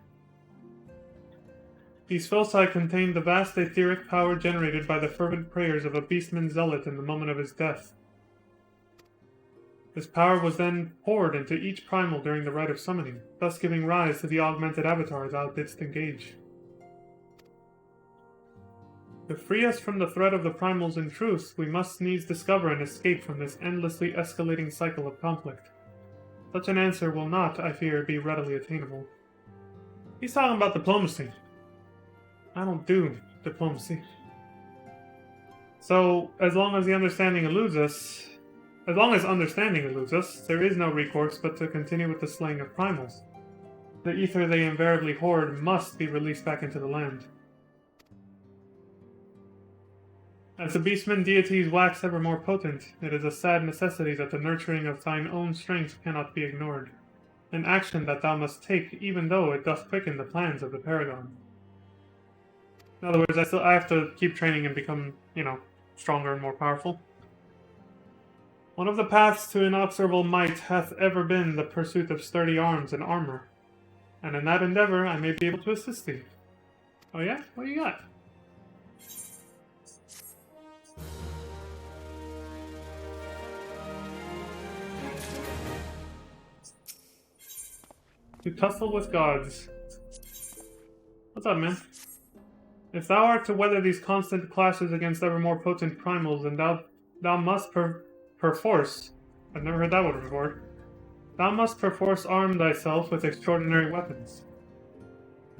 These foci contain the vast etheric power generated by the fervent prayers of a beastman zealot in the moment of his death. This power was then poured into each primal during the rite of summoning, thus giving rise to the augmented avatar thou didst engage. To free us from the threat of the primals in truth, we must needs discover and escape from this endlessly escalating cycle of conflict. Such an answer will not, I fear, be readily attainable. He's talking about diplomacy. I don't do diplomacy. So, as long as understanding eludes us, there is no recourse but to continue with the slaying of primals. The ether they invariably hoard must be released back into the land. As the beastmen deities wax ever more potent, it is a sad necessity that the nurturing of thine own strength cannot be ignored, an action that thou must take even though it doth quicken the plans of the Paragon. In other words, I have to keep training and become, stronger and more powerful. One of the paths to inexorable might hath ever been the pursuit of sturdy arms and armor, and in that endeavor I may be able to assist thee. Oh yeah? What do you got? To tussle with gods. What's up, man? If thou art to weather these constant clashes against ever more potent primals, then thou must perforce, I've never heard that word before, thou must perforce arm thyself with extraordinary weapons.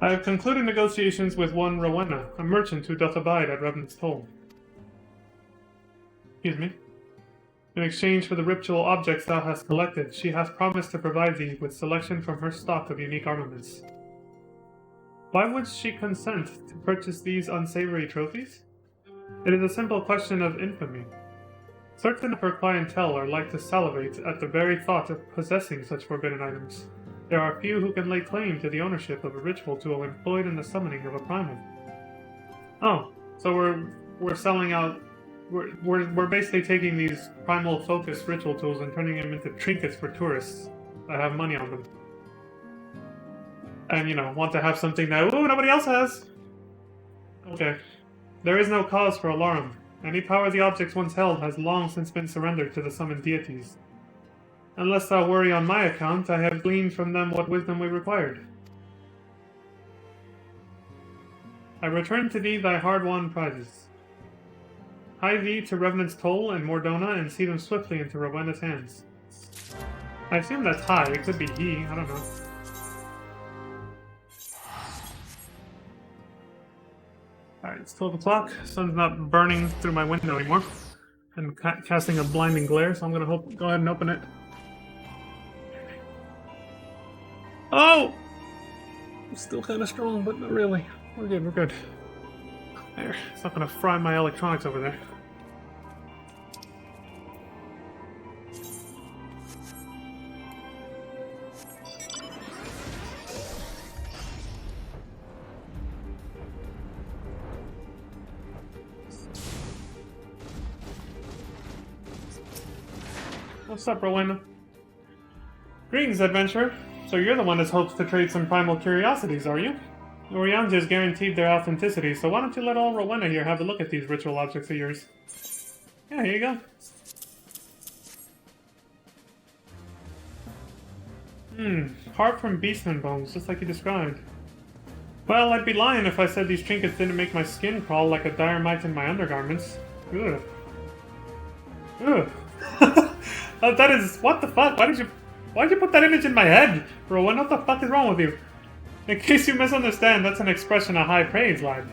I have concluded negotiations with one Rowena, a merchant who doth abide at Revenant's Toll. Excuse me. In exchange for the ritual objects thou hast collected, she hath promised to provide thee with selection from her stock of unique armaments. Why would she consent to purchase these unsavory trophies? It is a simple question of infamy. Certain of her clientele are like to salivate at the very thought of possessing such forbidden items. There are few who can lay claim to the ownership of a ritual tool employed in the summoning of a primal. Oh, so we're selling out. We're basically taking these primal focused ritual tools and turning them into trinkets for tourists that have money on them. And, you know, want to have something that, ooh, nobody else has! Okay. There is no cause for alarm. Any power the objects once held has long since been surrendered to the summoned deities. Unless thou worry on my account, I have gleaned from them what wisdom we required. I return to thee thy hard-won prizes. Hie thee to Revenant's Toll and Mordona and see them swiftly into Rowena's hands. I assume that's high, it could be he, I don't know. Alright, it's 12 o'clock. Sun's not burning through my window anymore. And casting a blinding glare, so I'm gonna go ahead and open it. Oh! It's still kinda strong, but not really. We're good, we're good. There. It's not gonna fry my electronics over there. What's up, Rowena? Greetings, adventurer. So you're the one that hopes to trade some primal curiosities, are you? Orianja's guaranteed their authenticity, so why don't you let old Rowena here have a look at these ritual objects of yours? Yeah, here you go. Heart from beastman bones, just like you described. Well, I'd be lying if I said these trinkets didn't make my skin crawl like a dire mite in my undergarments. Ugh. Ugh. That is... what the fuck? Why'd you put that image in my head? Rowena, what the fuck is wrong with you? In case you misunderstand, that's an expression of high praise, lad.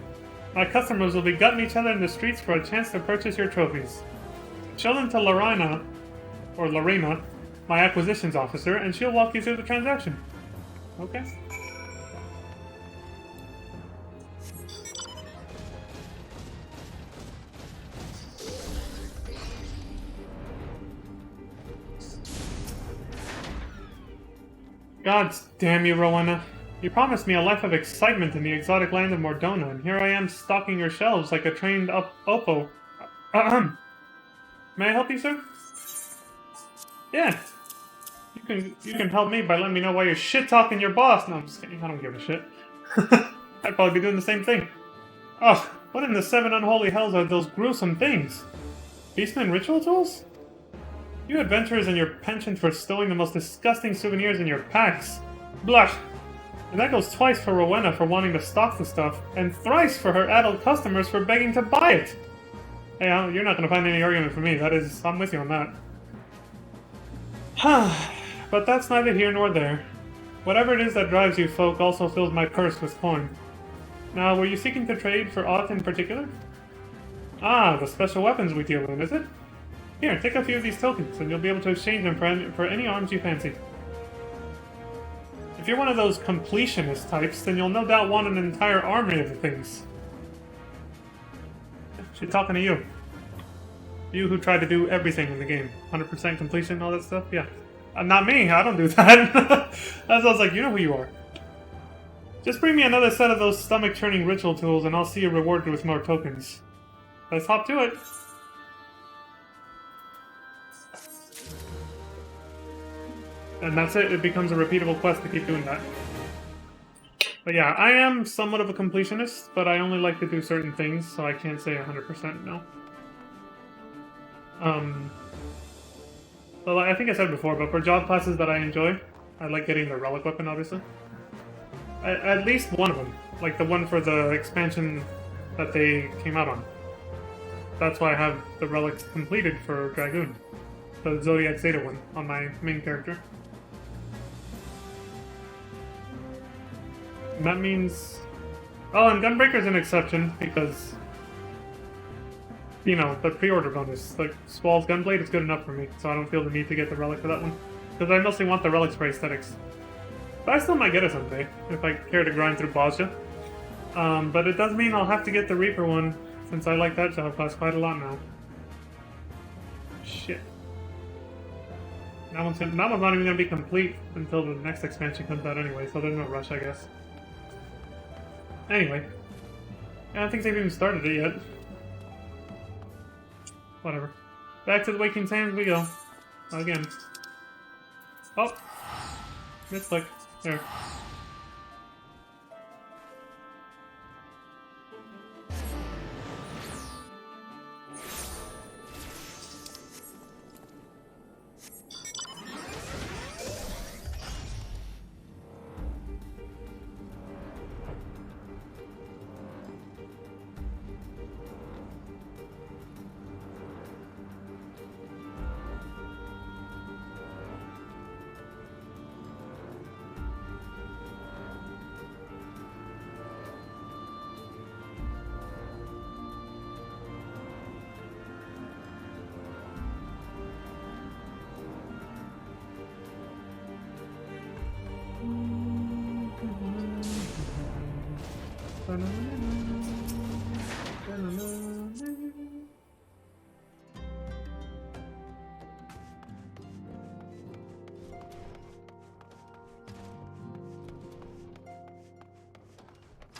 My customers will be gutting each other in the streets for a chance to purchase your trophies. Show them to Lorena, my acquisitions officer, and she'll walk you through the transaction. Okay? God damn you, Rowena. You promised me a life of excitement in the exotic land of Mordona, and here I am stocking your shelves like a trained Oppo. May I help you, sir? Yeah. You can help me by letting me know why you're shit-talking your boss. No, I'm just kidding. I don't give a shit. I'd probably be doing the same thing. Oh, what in the seven unholy hells are those gruesome things? Beastmen ritual tools? You adventurers and your penchant for stowing the most disgusting souvenirs in your packs. Blush! And that goes twice for Rowena for wanting to stock the stuff, and thrice for her adult customers for begging to buy it! Hey, you're not gonna find any argument from me, I'm with you on that. But that's neither here nor there. Whatever it is that drives you folk also fills my purse with coin. Now, were you seeking to trade for aught in particular? Ah, the special weapons we deal in, is it? Here, take a few of these tokens, and you'll be able to exchange them for any arms you fancy. If you're one of those completionist types, then you'll no doubt want an entire army of the things. She's talking to you. You who try to do everything in the game. 100% completion, all that stuff? Yeah. Not me, I don't do that. I was like, you know who you are. Just bring me another set of those stomach-churning ritual tools, and I'll see you rewarded with more tokens. Let's hop to it. And that's it, it becomes a repeatable quest to keep doing that. But yeah, I am somewhat of a completionist, but I only like to do certain things, so I can't say 100% no. Well, I think I said before, but for job classes that I enjoy, I like getting the relic weapon, obviously. At least one of them. Like the one for the expansion that they came out on. That's why I have the relics completed for Dragoon. The Zodiac Zeta one on my main character. And that means... Oh, and Gunbreaker's an exception, because... You know, the pre-order bonus. Like, Squall's Gunblade is good enough for me, so I don't feel the need to get the relic for that one. Because I mostly want the relics for aesthetics. But I still might get it someday, if I care to grind through Bosja. But it does mean I'll have to get the Reaper one, since I like that job class quite a lot now. That one's not even gonna be complete until the next expansion comes out anyway, so there's no rush, I guess. Anyway. I don't think they've even started it yet. Whatever. Back to the Waking Sands we go. Again. Oh! Misclick. There.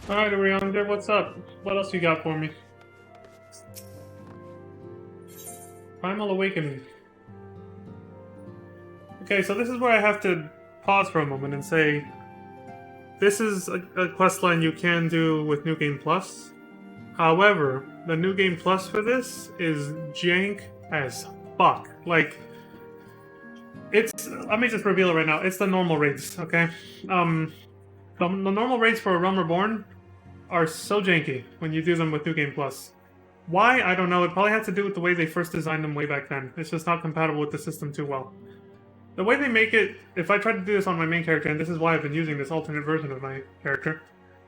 Alright, Ariander, what's up? What else you got for me? Primal Awakening. Okay, so this is where I have to pause for a moment and say, this is a questline you can do with New Game Plus. However, the New Game Plus for this is jank as fuck. Like, it's... Let me just reveal it right now. It's the normal raids, okay? The normal raids for a Realm Reborn are so janky when you do them with New Game Plus. Why? I don't know. It probably had to do with the way they first designed them way back then. It's just not compatible with the system too well. The way they make it, if I try to do this on my main character, and this is why I've been using this alternate version of my character,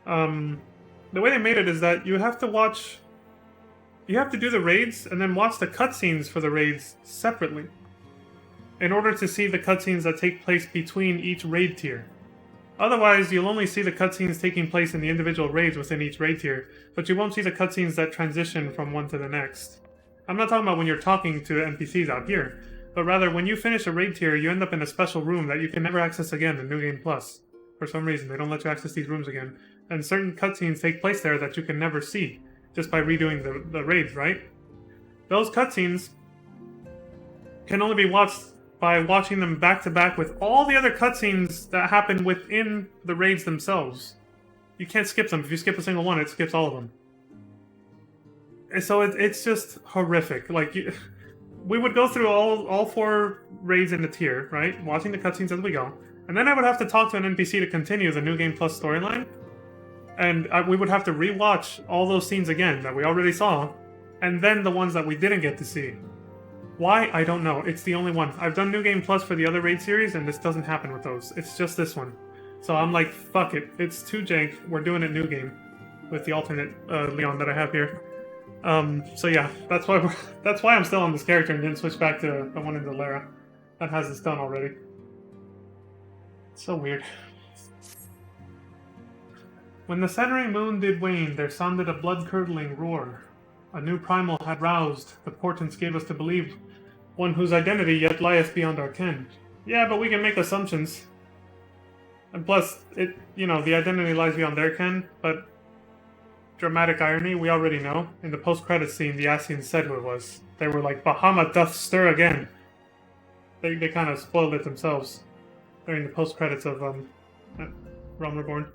the way they made it is that you have to watch... You have to do the raids, and then watch the cutscenes for the raids separately, in order to see the cutscenes that take place between each raid tier. Otherwise, you'll only see the cutscenes taking place in the individual raids within each raid tier, but you won't see the cutscenes that transition from one to the next. I'm not talking about when you're talking to NPCs out here, but rather when you finish a raid tier, you end up in a special room that you can never access again in New Game Plus. For some reason, they don't let you access these rooms again. And certain cutscenes take place there that you can never see, just by redoing the raids, right? Those cutscenes can only be watched by watching them back-to-back with all the other cutscenes that happen within the raids themselves. You can't skip them. If you skip a single one, it skips all of them. And so it's just horrific. Like, we would go through all 4 raids in the tier, right? Watching the cutscenes as we go. And then I would have to talk to an NPC to continue the New Game Plus storyline. And we would have to rewatch all those scenes again that we already saw. And then the ones that we didn't get to see. Why? I don't know. It's the only one. I've done New Game Plus for the other raid series, and this doesn't happen with those. It's just this one. So I'm like, fuck it. It's too jank. We're doing it New Game with the alternate Leon that I have here. So yeah, that's why I'm still on this character and didn't switch back to the one in Delera that has this done already. So weird. When the centering moon did wane, there sounded a blood-curdling roar. A new primal had roused. The portents gave us to believe one whose identity yet lieth beyond our ken. Yeah, but we can make assumptions. And plus, the identity lies beyond their ken, but dramatic irony, we already know. In the post-credits scene, the Ascians said who it was. They were like, Bahamut doth stir again. They kind of spoiled it themselves during the post-credits of Realm Reborn.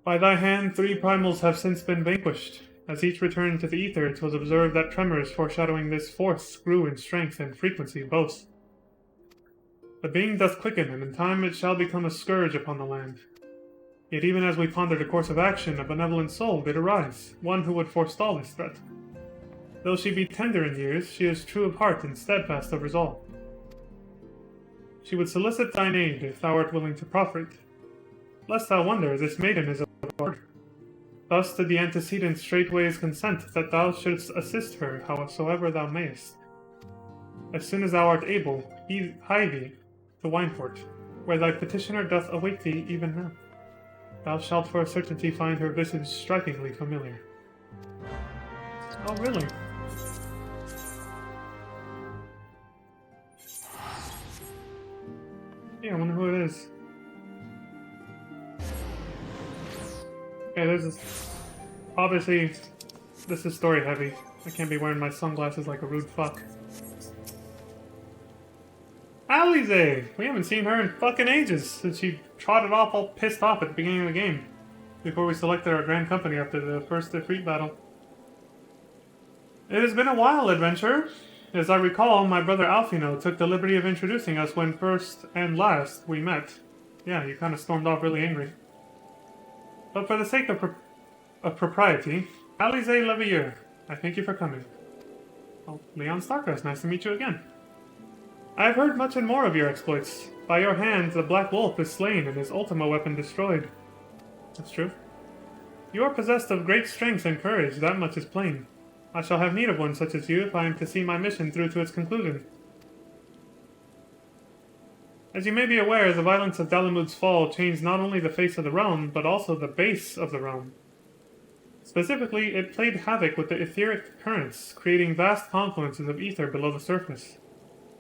By thy hand, 3 primals have since been vanquished. As each returned to the ether, it was observed that tremors foreshadowing this force grew in strength and frequency both. The being doth quicken, and in time it shall become a scourge upon the land. Yet even as we pondered a course of action, a benevolent soul did arise, one who would forestall this threat. Though she be tender in years, she is true of heart and steadfast of resolve. She would solicit thine aid if thou art willing to proffer it. Lest thou wonder, this maiden is a Lord. Thus did the antecedent straightways consent that thou shouldst assist her howsoever thou mayest. As soon as thou art able, hie thee to Wineport, where thy petitioner doth await thee even now. Thou shalt for a certainty find her visage strikingly familiar. Oh, really? Yeah, I wonder who it is. Okay, there's this. Obviously, this is story heavy. I can't be wearing my sunglasses like a rude fuck. Alize! We haven't seen her in fucking ages since she trotted off all pissed off at the beginning of the game. Before we selected our grand company after the first defeat battle. It has been a while, adventurer. As I recall, my brother Alfino took the liberty of introducing us when first and last we met. Yeah, you kind of stormed off really angry. But for the sake of propriety, Alize Levier, I thank you for coming. Oh, Leon Starcrest, nice to meet you again. I have heard much and more of your exploits. By your hands, the Black Wolf is slain and his Ultima weapon destroyed. That's true. You are possessed of great strength and courage, that much is plain. I shall have need of one such as you if I am to see my mission through to its conclusion. As you may be aware, the violence of Dalamud's fall changed not only the face of the realm, but also the base of the realm. Specifically, it played havoc with the etheric currents, creating vast confluences of ether below the surface.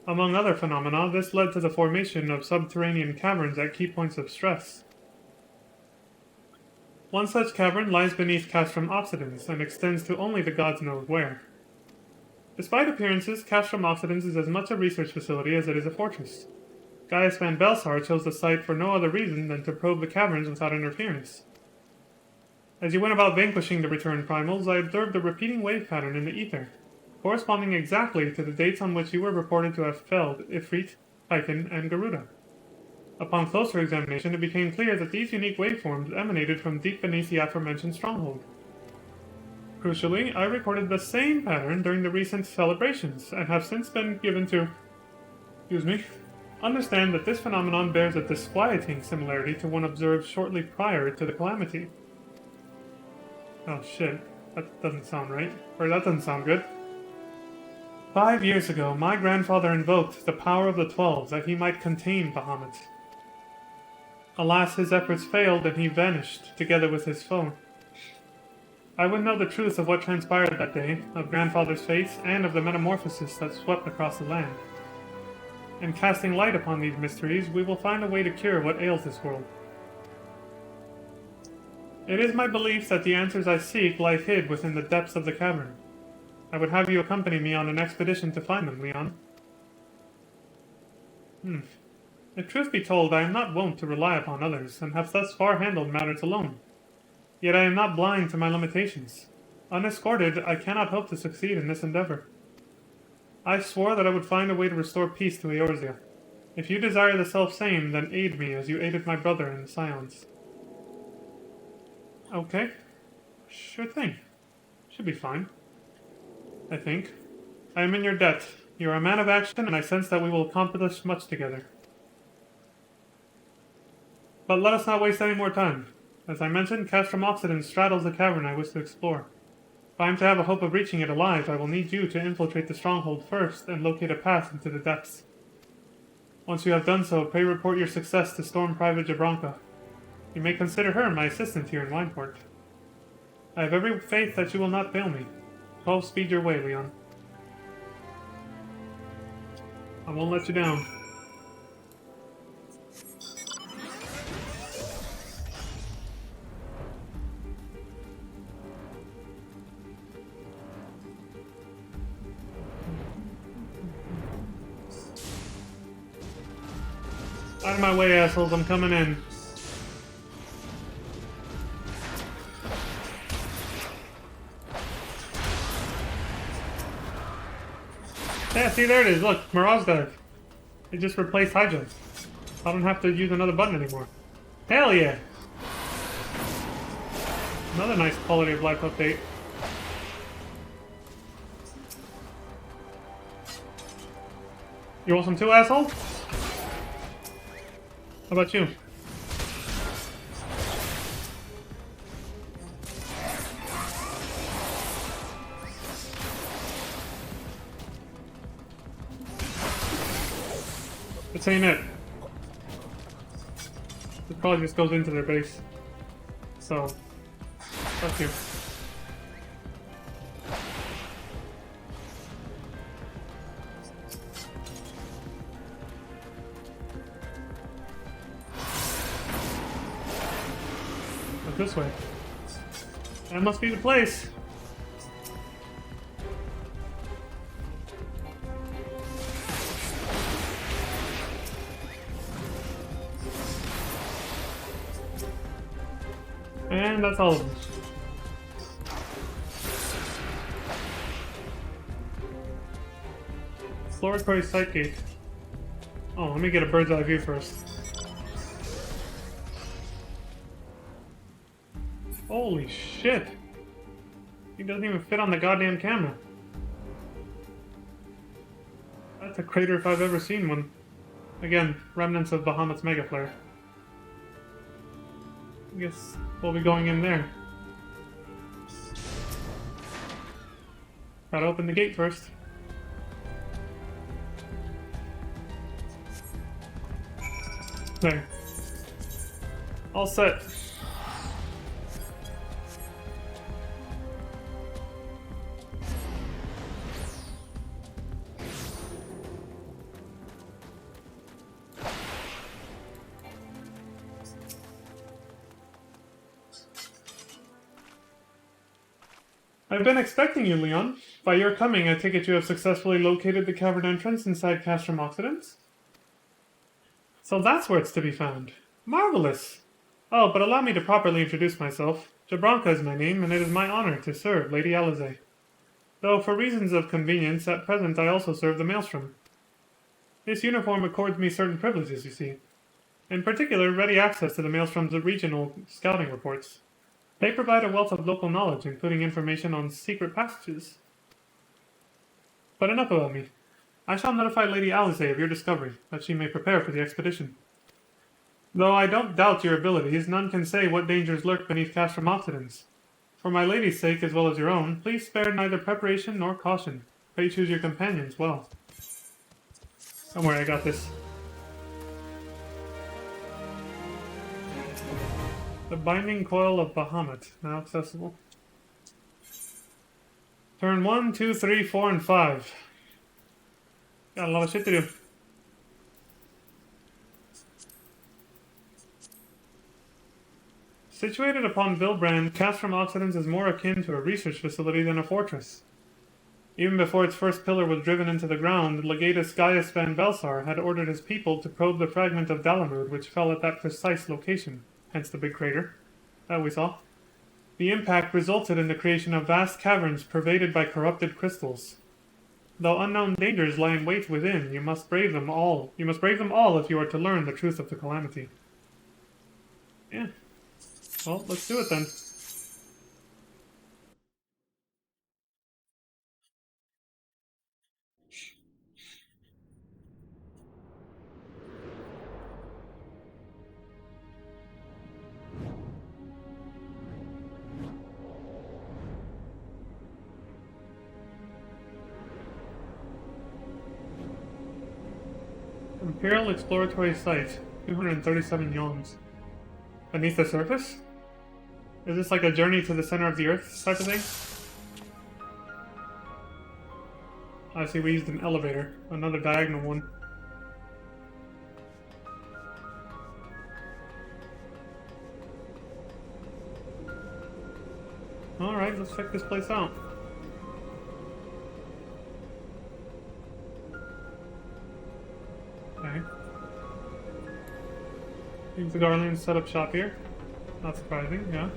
Among other phenomena, this led to the formation of subterranean caverns at key points of stress. One such cavern lies beneath Castrum Occidens, and extends to only the gods know where. Despite appearances, Castrum Occidens is as much a research facility as it is a fortress. Gaius Van Belsar chose the site for no other reason than to probe the caverns without interference. As you went about vanquishing the returned primals, I observed a repeating wave pattern in the ether, corresponding exactly to the dates on which you were reported to have felled Ifrit, Titan, and Garuda. Upon closer examination, it became clear that these unique waveforms emanated from deep beneath the aforementioned stronghold. Crucially, I recorded the same pattern during the recent celebrations, and have since been given to... understand that this phenomenon bears a disquieting similarity to one observed shortly prior to the calamity. Oh shit, that doesn't sound right. Or that doesn't sound good. 5 years ago, my grandfather invoked the power of the 12 that he might contain Bahamut. Alas, his efforts failed and he vanished, together with his foe. I would know the truth of what transpired that day, of grandfather's face, and of the metamorphosis that swept across the land. In casting light upon these mysteries, we will find a way to cure what ails this world. It is my belief that the answers I seek lie hid within the depths of the cavern. I would have you accompany me on an expedition to find them, Leon. If truth be told, I am not wont to rely upon others, and have thus far handled matters alone. Yet I am not blind to my limitations. Unescorted, I cannot hope to succeed in this endeavor. I swore that I would find a way to restore peace to Eorzea. If you desire the self-same, then aid me as you aided my brother in the Scions. Okay. Sure thing. Should be fine. I think. I am in your debt. You are a man of action, and I sense that we will accomplish much together. But let us not waste any more time. As I mentioned, Castrum Occidens straddles the cavern I wish to explore. If I am to have a hope of reaching it alive, I will need you to infiltrate the stronghold first and locate a path into the depths. Once you have done so, pray report your success to Storm Private Jabranka. You may consider her my assistant here in Wineport. I have every faith that you will not fail me. 12 speed your way, Leon. I won't let you down. Out of my way, assholes, I'm coming in. Yeah, see, there it is. Look, Mirage Dive. It just replaced Hydra. I don't have to use another button anymore. Hell yeah! Another nice quality of life update. You want some too, asshole? How about you? This ain't it. It probably just goes into their base. So, fuck you. look this way. That must be the place. And that's all of them. Exploratory site gate. Oh, let me get a bird's eye view first. Holy shit! He doesn't even fit on the goddamn camera. That's a crater if I've ever seen one. Again, remnants of Bahamut's mega flare. I guess we'll be going in there. Gotta open the gate first. There. All set. I've been expecting you, Leon. By your coming, I take it you have successfully located the cavern entrance inside Castrum Occidents? So that's where it's to be found. Marvelous! Oh, but allow me to properly introduce myself. Jabranka is my name, and it is my honor to serve Lady Alize. Though for reasons of convenience, at present I also serve the Maelstrom. This uniform accords me certain privileges, you see. In particular, ready access to the Maelstrom's regional scouting reports. They provide a wealth of local knowledge, including information on secret passages. But enough about me. I shall notify Lady Alize of your discovery, that she may prepare for the expedition. Though I don't doubt your abilities, none can say what dangers lurk beneath Castrum Occidents. For my lady's sake, as well as your own, please spare neither preparation nor caution. Pray choose your companions well. Don't worry, I got this. The Binding Coil of Bahamut, now accessible. Turn 1, 2, 3, 4, and 5. Got a lot of shit to do. Situated upon Vilbrand, Castrum Occidents is more akin to a research facility than a fortress. Even before its first pillar was driven into the ground, Legatus Gaius van Belsar had ordered his people to probe the fragment of Dalamud which fell at that precise location, hence the big crater that we saw. The impact resulted in the creation of vast caverns pervaded by corrupted crystals. Though unknown dangers lie in wait within, you must brave them all. You must brave them all if you are to learn the truth of the calamity. Yeah. Well, let's do it then. Imperial Exploratory Site, 237 yawns. Beneath the surface? Is this like a journey to the center of the Earth type of thing? I see we used an elevator. Another diagonal one. Alright, let's check this place out. Okay. Seems the Guardians set up shop here. Not surprising, yeah.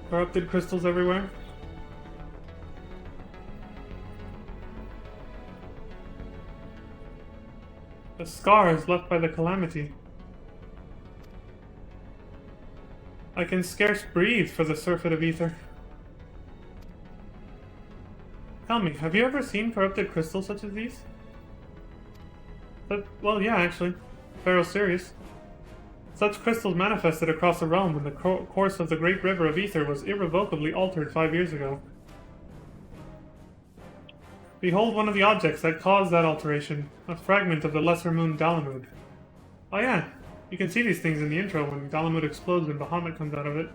Corrupted crystals everywhere. The scars left by the calamity. I can scarce breathe for the surfeit of ether. Tell me, have you ever seen corrupted crystals such as these? Well, yeah, actually. Pharaoh's serious. Such crystals manifested across the realm when the course of the great river of ether was irrevocably altered 5 years ago. Behold one of the objects that caused that alteration, a fragment of the lesser moon Dalamud. Oh yeah, you can see these things in the intro when Dalamud explodes and Bahamut comes out of it.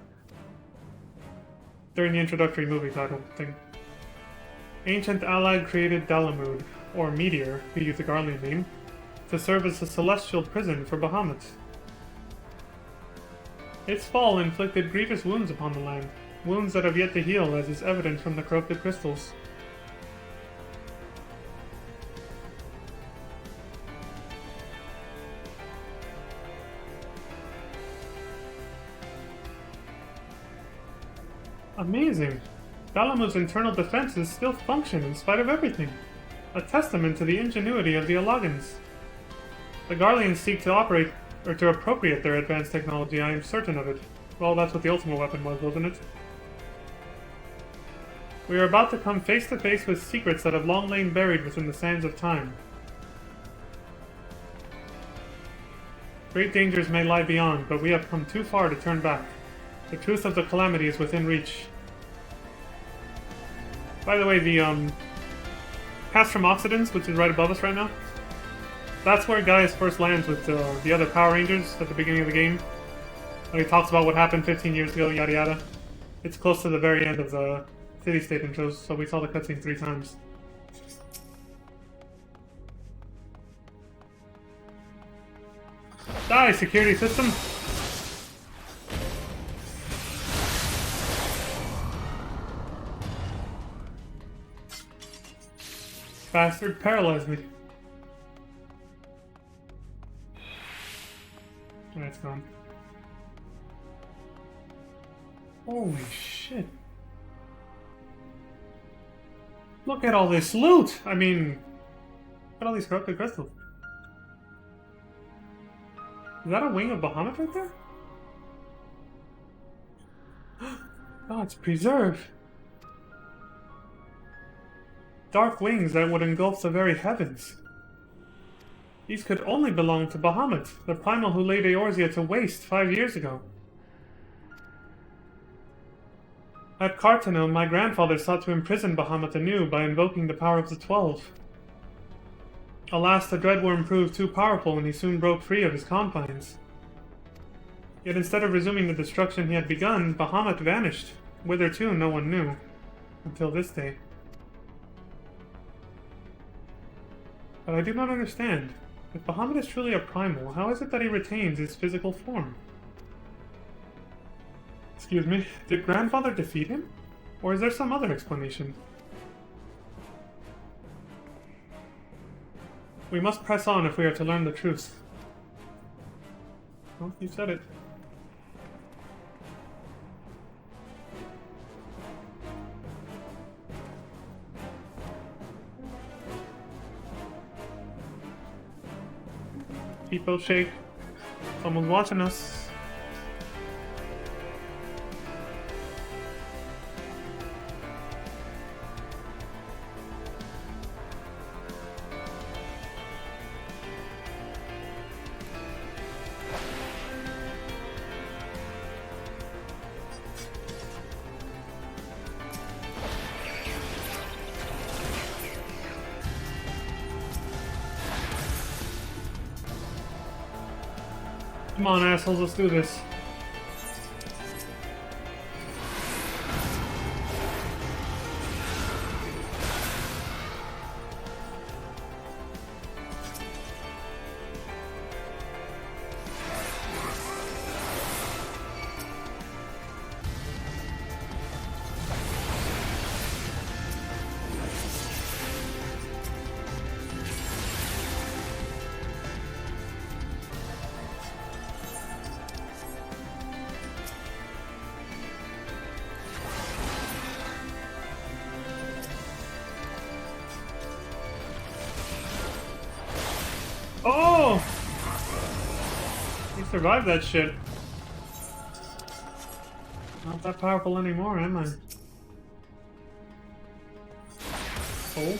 During the introductory movie title thing. Ancient Alad created Dalamud, or Meteor, to use the Garlean name, to serve as a celestial prison for Bahamut. Its fall inflicted grievous wounds upon the land, wounds that have yet to heal, as is evident from the corrupted crystals. Amazing! Dalamud's internal defenses still function in spite of everything. A testament to the ingenuity of the Alagans. The Garleans seek to appropriate their advanced technology, I am certain of it. Well, that's what the ultimate weapon was, wasn't it? We are about to come face to face with secrets that have long lain buried within the sands of time. Great dangers may lie beyond, but we have come too far to turn back. The truth of the calamity is within reach. By the way, the Pass from Oxidants, which is right above us right now, that's where Gaius first lands with the other Power Rangers at the beginning of the game. When he talks about what happened 15 years ago, yada yada. It's close to the very end of the city-state intros, so we saw the cutscene 3 times. Die, security system! Bastard paralyzed me. That's gone. Holy shit. Look at all this loot! I mean, look at all these corrupted crystals. Is that a wing of Bahamut right there? Oh, it's preserved. Dark wings that would engulf the very heavens. These could only belong to Bahamut, the primal who laid Eorzea to waste 5 years ago. At Cartanel, my grandfather sought to imprison Bahamut anew by invoking the power of the 12. Alas, the Dreadworm proved too powerful and he soon broke free of his confines. Yet instead of resuming the destruction he had begun, Bahamut vanished. Whither to, no one knew. Until this day. But I do not understand. If Bahamut is truly a primal, how is it that he retains his physical form? Excuse me, did Grandfather defeat him? Or is there some other explanation? We must press on if we are to learn the truth. Well, you said it. People shake. Someone's watching us. Come on, assholes, let's do this. Oh! You survived that shit. Not that powerful anymore, am I? Oh.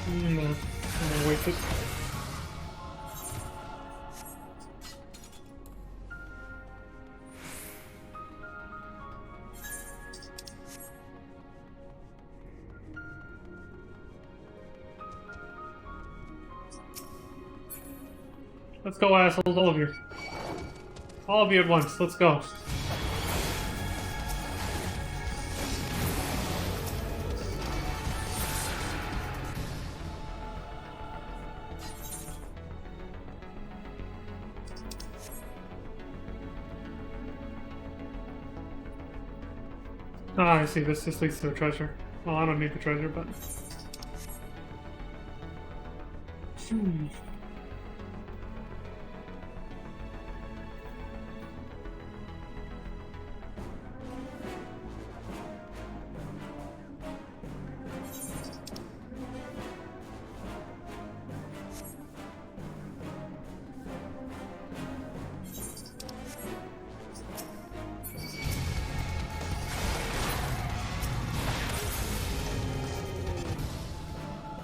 I'm gonna waste it. Let's go, assholes, all of you. All of you at once, let's go. Ah, I see. This just leads to the treasure. Well, I don't need the treasure, but...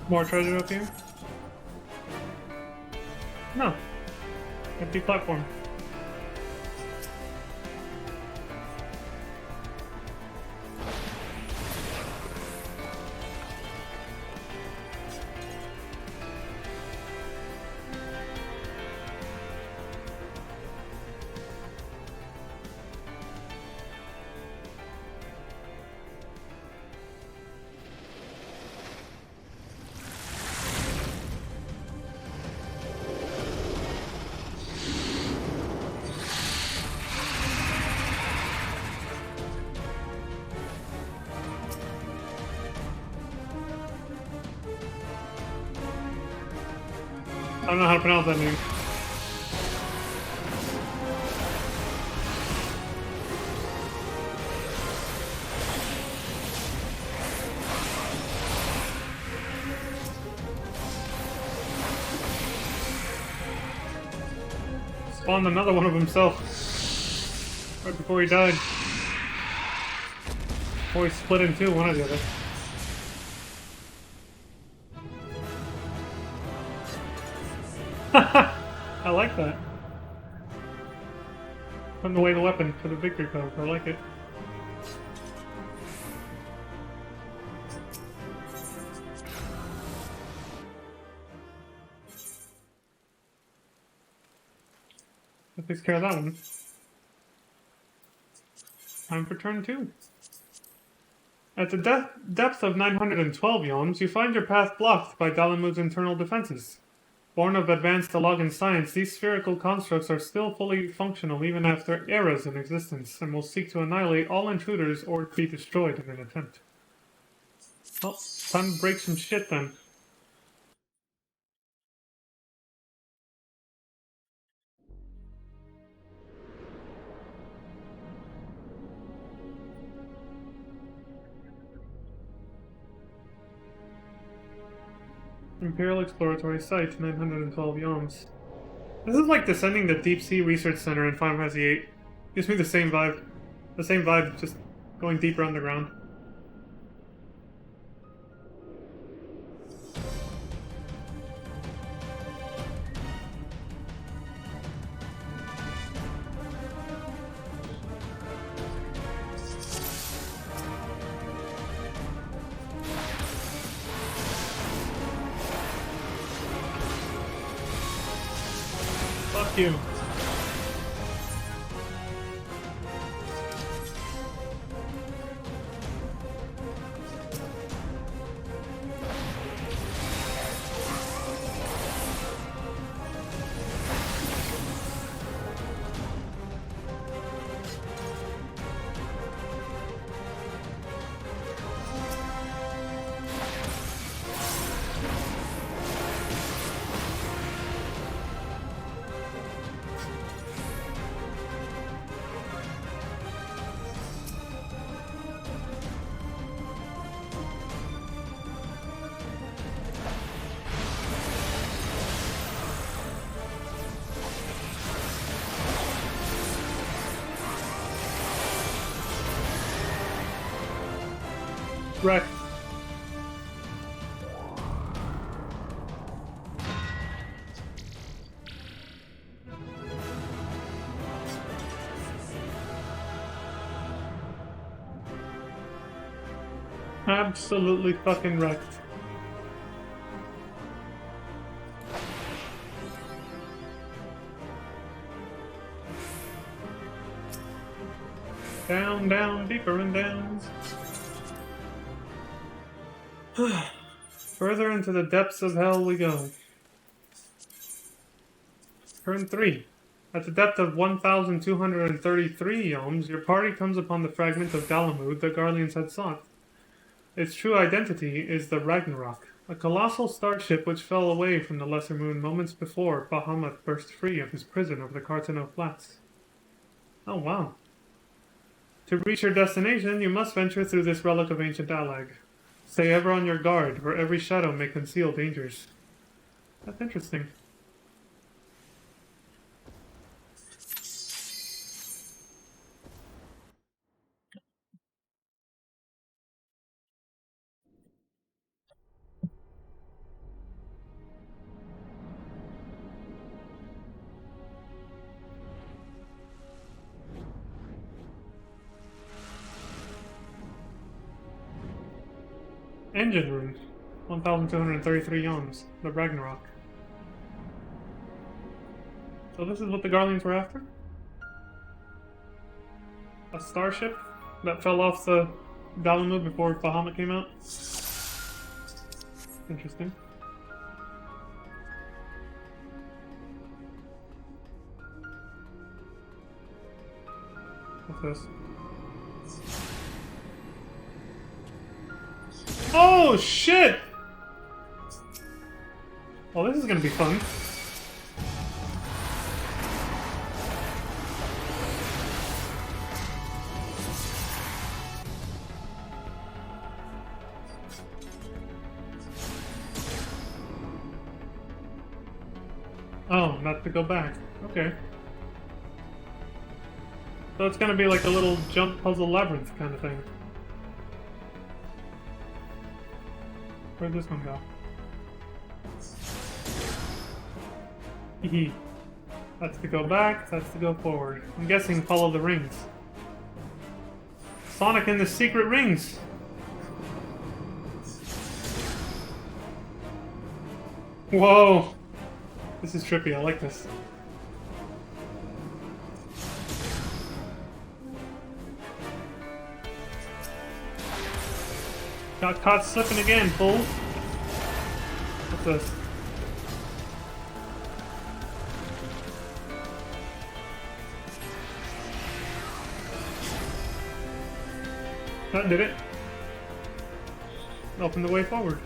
More treasure up here? No. Empty platform. I don't know how to pronounce that name. Spawned another one of himself. Right before he died. Before he split in two, one or the other. I like that. Putting away the weapon for the victory pose. I like it. That takes care of that one. Time for turn 2. At the depth of 912 yalms, you find your path blocked by Dalamud's internal defenses. Born of advanced Alogan science, these spherical constructs are still fully functional even after eras in existence, and will seek to annihilate all intruders or be destroyed in an attempt. Well, time to break some shit then. Imperial Exploratory Site, 912 yalms. This is like descending the Deep Sea Research Center in Final Fantasy VIII. Gives me the same vibe. The same vibe, just going deeper underground. Fuck you. Wreck. Absolutely fucking wrecked. Down, down, deeper and down. Further into the depths of hell we go. Turn 3. At the depth of 1,233 yalms, your party comes upon the fragment of Dalamud the Garleans had sought. Its true identity is the Ragnarok, a colossal starship which fell away from the Lesser Moon moments before Bahamut burst free of his prison over the Cartano Flats. Oh wow. To reach your destination, you must venture through this relic of ancient Alag. Stay ever on your guard, for every shadow may conceal dangers. That's interesting. Engine room. 1,233 yawns. The Ragnarok. So this is what the Garleans were after? A starship that fell off the Dalamud before Bahamut came out? Interesting. What's this? Oh shit! Well, this is gonna be fun. Oh, not to go back. Okay. So it's gonna be like a little jump puzzle labyrinth kind of thing. Where'd this one go? Hee. That's to go back, that's to go forward. I'm guessing follow the rings. Sonic and the secret rings! Whoa! This is trippy, I like this. Got caught slipping again, fool. What's this? That did it. Open the way forward.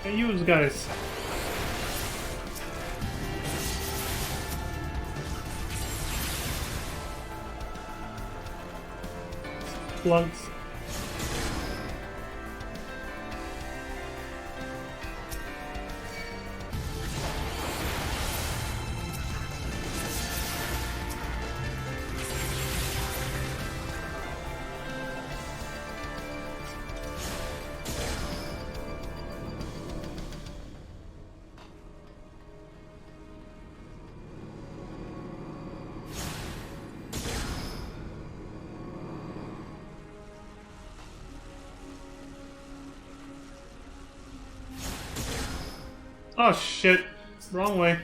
Hey, you guys. Plugs. Oh shit, wrong way.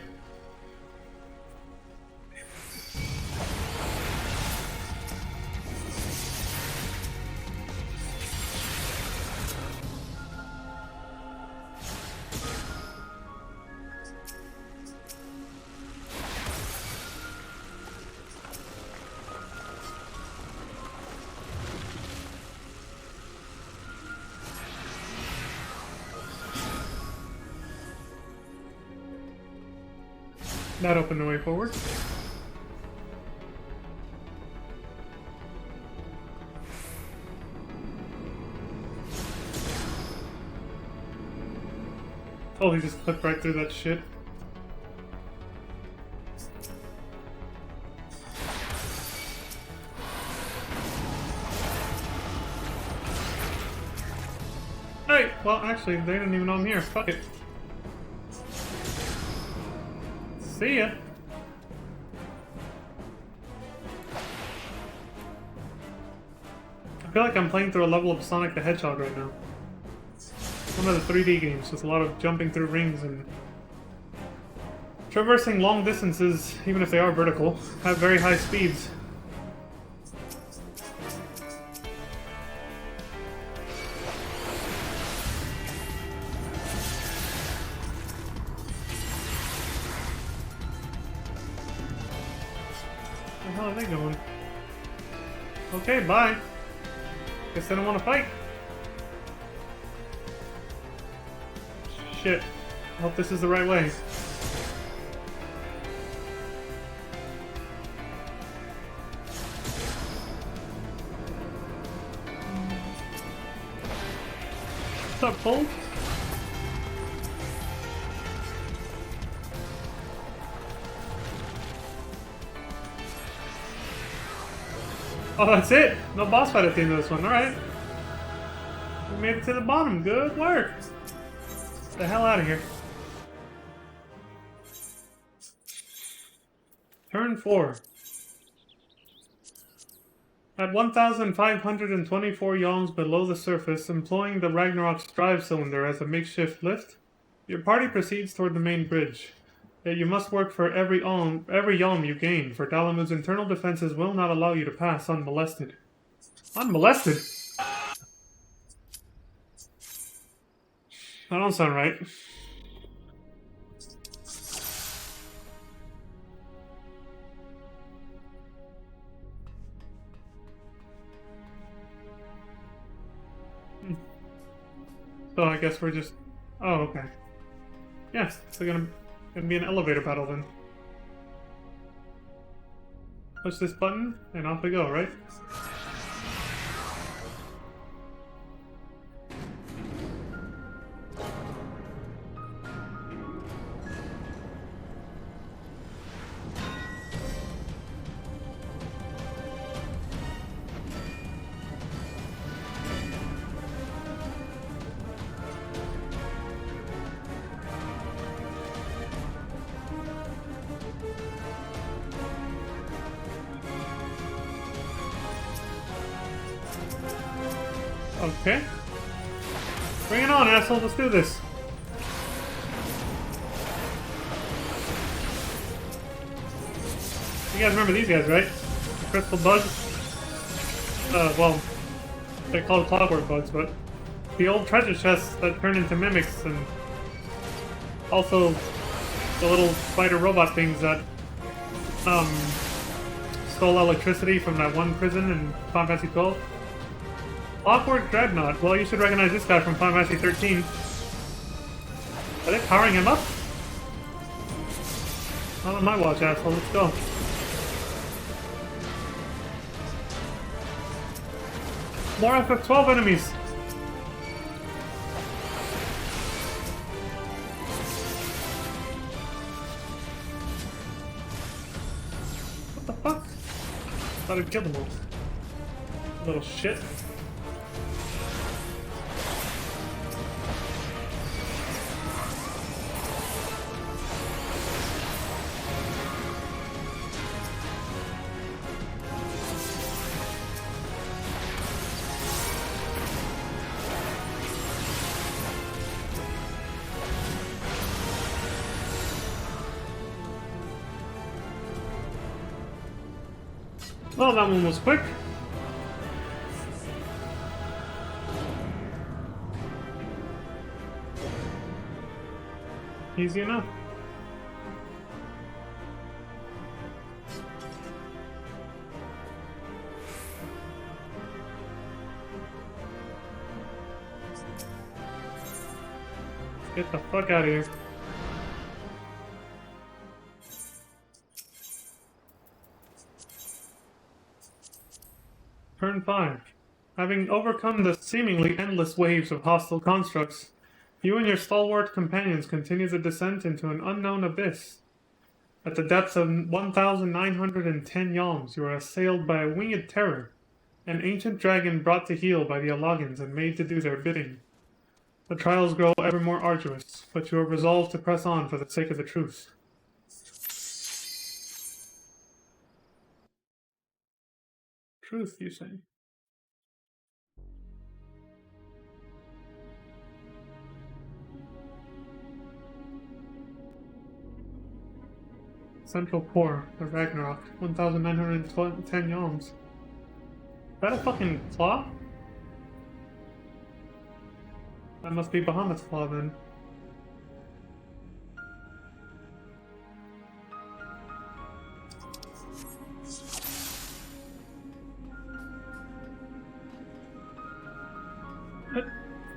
That opened the way forward. Oh, he just clipped right through that shit. Hey, well, actually, they didn't even know I'm here. Fuck it. See ya. I feel like I'm playing through a level of Sonic the Hedgehog right now. some of the 3D games, just a lot of jumping through rings and traversing long distances, even if they are vertical, have very high speeds. Where the hell are they going? Okay, bye. Guess they don't want to fight. Shit. I hope this is the right way. What's up, Paul? Oh, that's it? No boss fight at the end of this one. Alright. We made it to the bottom. Good work. Get the hell out of here. Turn 4. At 1,524 yalms below the surface, employing the Ragnarok's drive cylinder as a makeshift lift, your party proceeds toward the main bridge. Yet you must work for every yalm you gain, for Dalamud's internal defenses will not allow you to pass unmolested. Unmolested? That don't sound right. So I guess we're just... Oh, okay. Yes, so gonna be an elevator battle then. Push this button, and off we go, right? Okay. Bring it on, asshole. Let's do this. You guys remember these guys, right? The crystal bugs? Well, they're called clockwork bugs, but the old treasure chests that turn into mimics, and also the little spider robot things that stole electricity from that one prison in Final Fantasy 12. Awkward Dreadnought. Well, you should recognize this guy from Final Fantasy 13. Are they powering him up? Not on my watch, asshole. Let's go. More FF12 enemies. What the fuck? Thought I'd kill them all. Little shit. Well, that one was quick. Easy enough. Get the fuck out of here. Turn 5. Having overcome the seemingly endless waves of hostile constructs, you and your stalwart companions continue the descent into an unknown abyss. At the depths of 1,910 yalms, you are assailed by a winged terror, an ancient dragon brought to heel by the Alagans and made to do their bidding. The trials grow ever more arduous, but you are resolved to press on for the sake of the truth. Truth, you say? Central Core, the Ragnarok, 1,910 yalms. Is that a fucking claw? That must be Bahamut's claw then.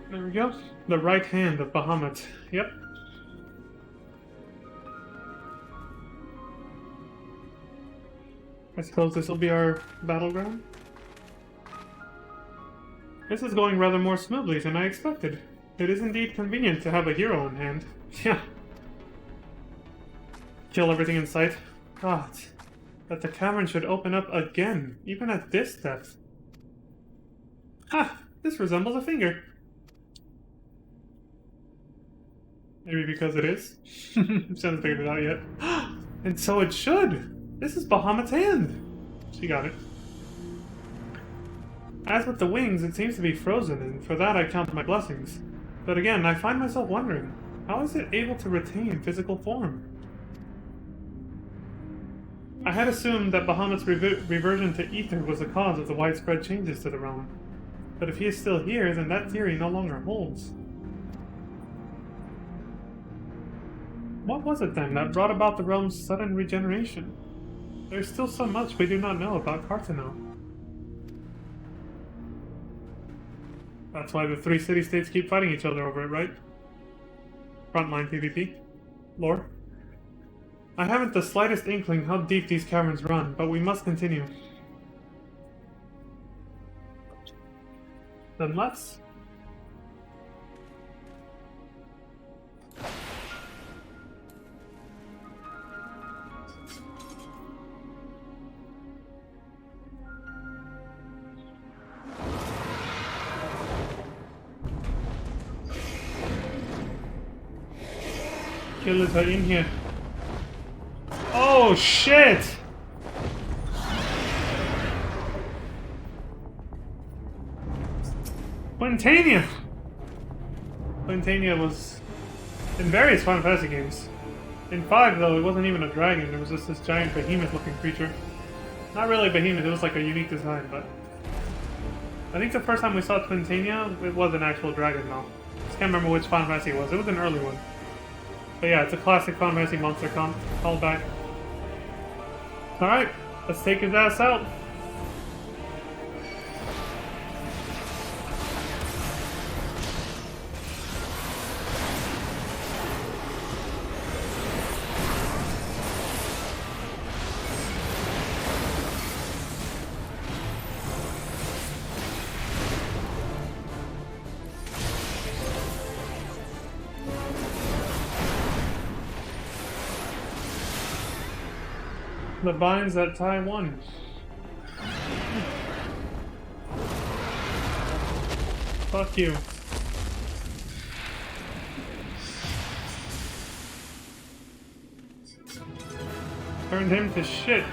There we go. The right hand of Bahamut. Yep. I suppose this will be our battleground? This is going rather more smoothly than I expected. It is indeed convenient to have a hero in hand. Yeah. Kill everything in sight. God. That the cavern should open up again, even at this depth. Ha! This resembles a finger. Maybe because it is? She hasn't figured it out yet. And so it should! This is Bahamut's hand! She got it. As with the wings, it seems to be frozen, and for that I count my blessings. But again, I find myself wondering, how is it able to retain physical form? I had assumed that Bahamut's reversion to ether was the cause of the widespread changes to the realm. But if he is still here, then that theory no longer holds. What was it then that brought about the realm's sudden regeneration? There's still so much we do not know about Cartano. That's why the three city-states keep fighting each other over it, right? Frontline PvP. Lore. I haven't the slightest inkling how deep these caverns run, but we must continue. Then let's. Killers are in here. Oh shit! Quintania! Quintania was in various Final Fantasy games. In 5, though, it wasn't even a dragon, it was just this giant behemoth-looking creature. Not really a behemoth, it was like a unique design, but... I think the first time we saw Quintania, it was an actual dragon, though. I just can't remember which Final Fantasy it was. It was an early one. But yeah, it's a classic Final Fantasy monster callback. Alright, let's take his ass out. The vines that tie one. Fuck you. Turned him to shit.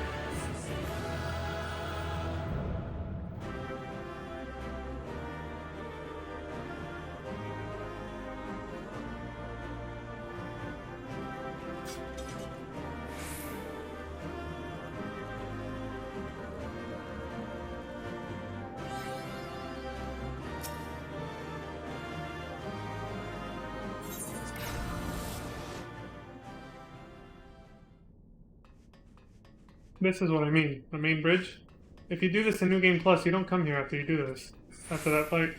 This is what I mean. The main bridge. If you do this in New Game Plus, you don't come here after you do this. After that fight.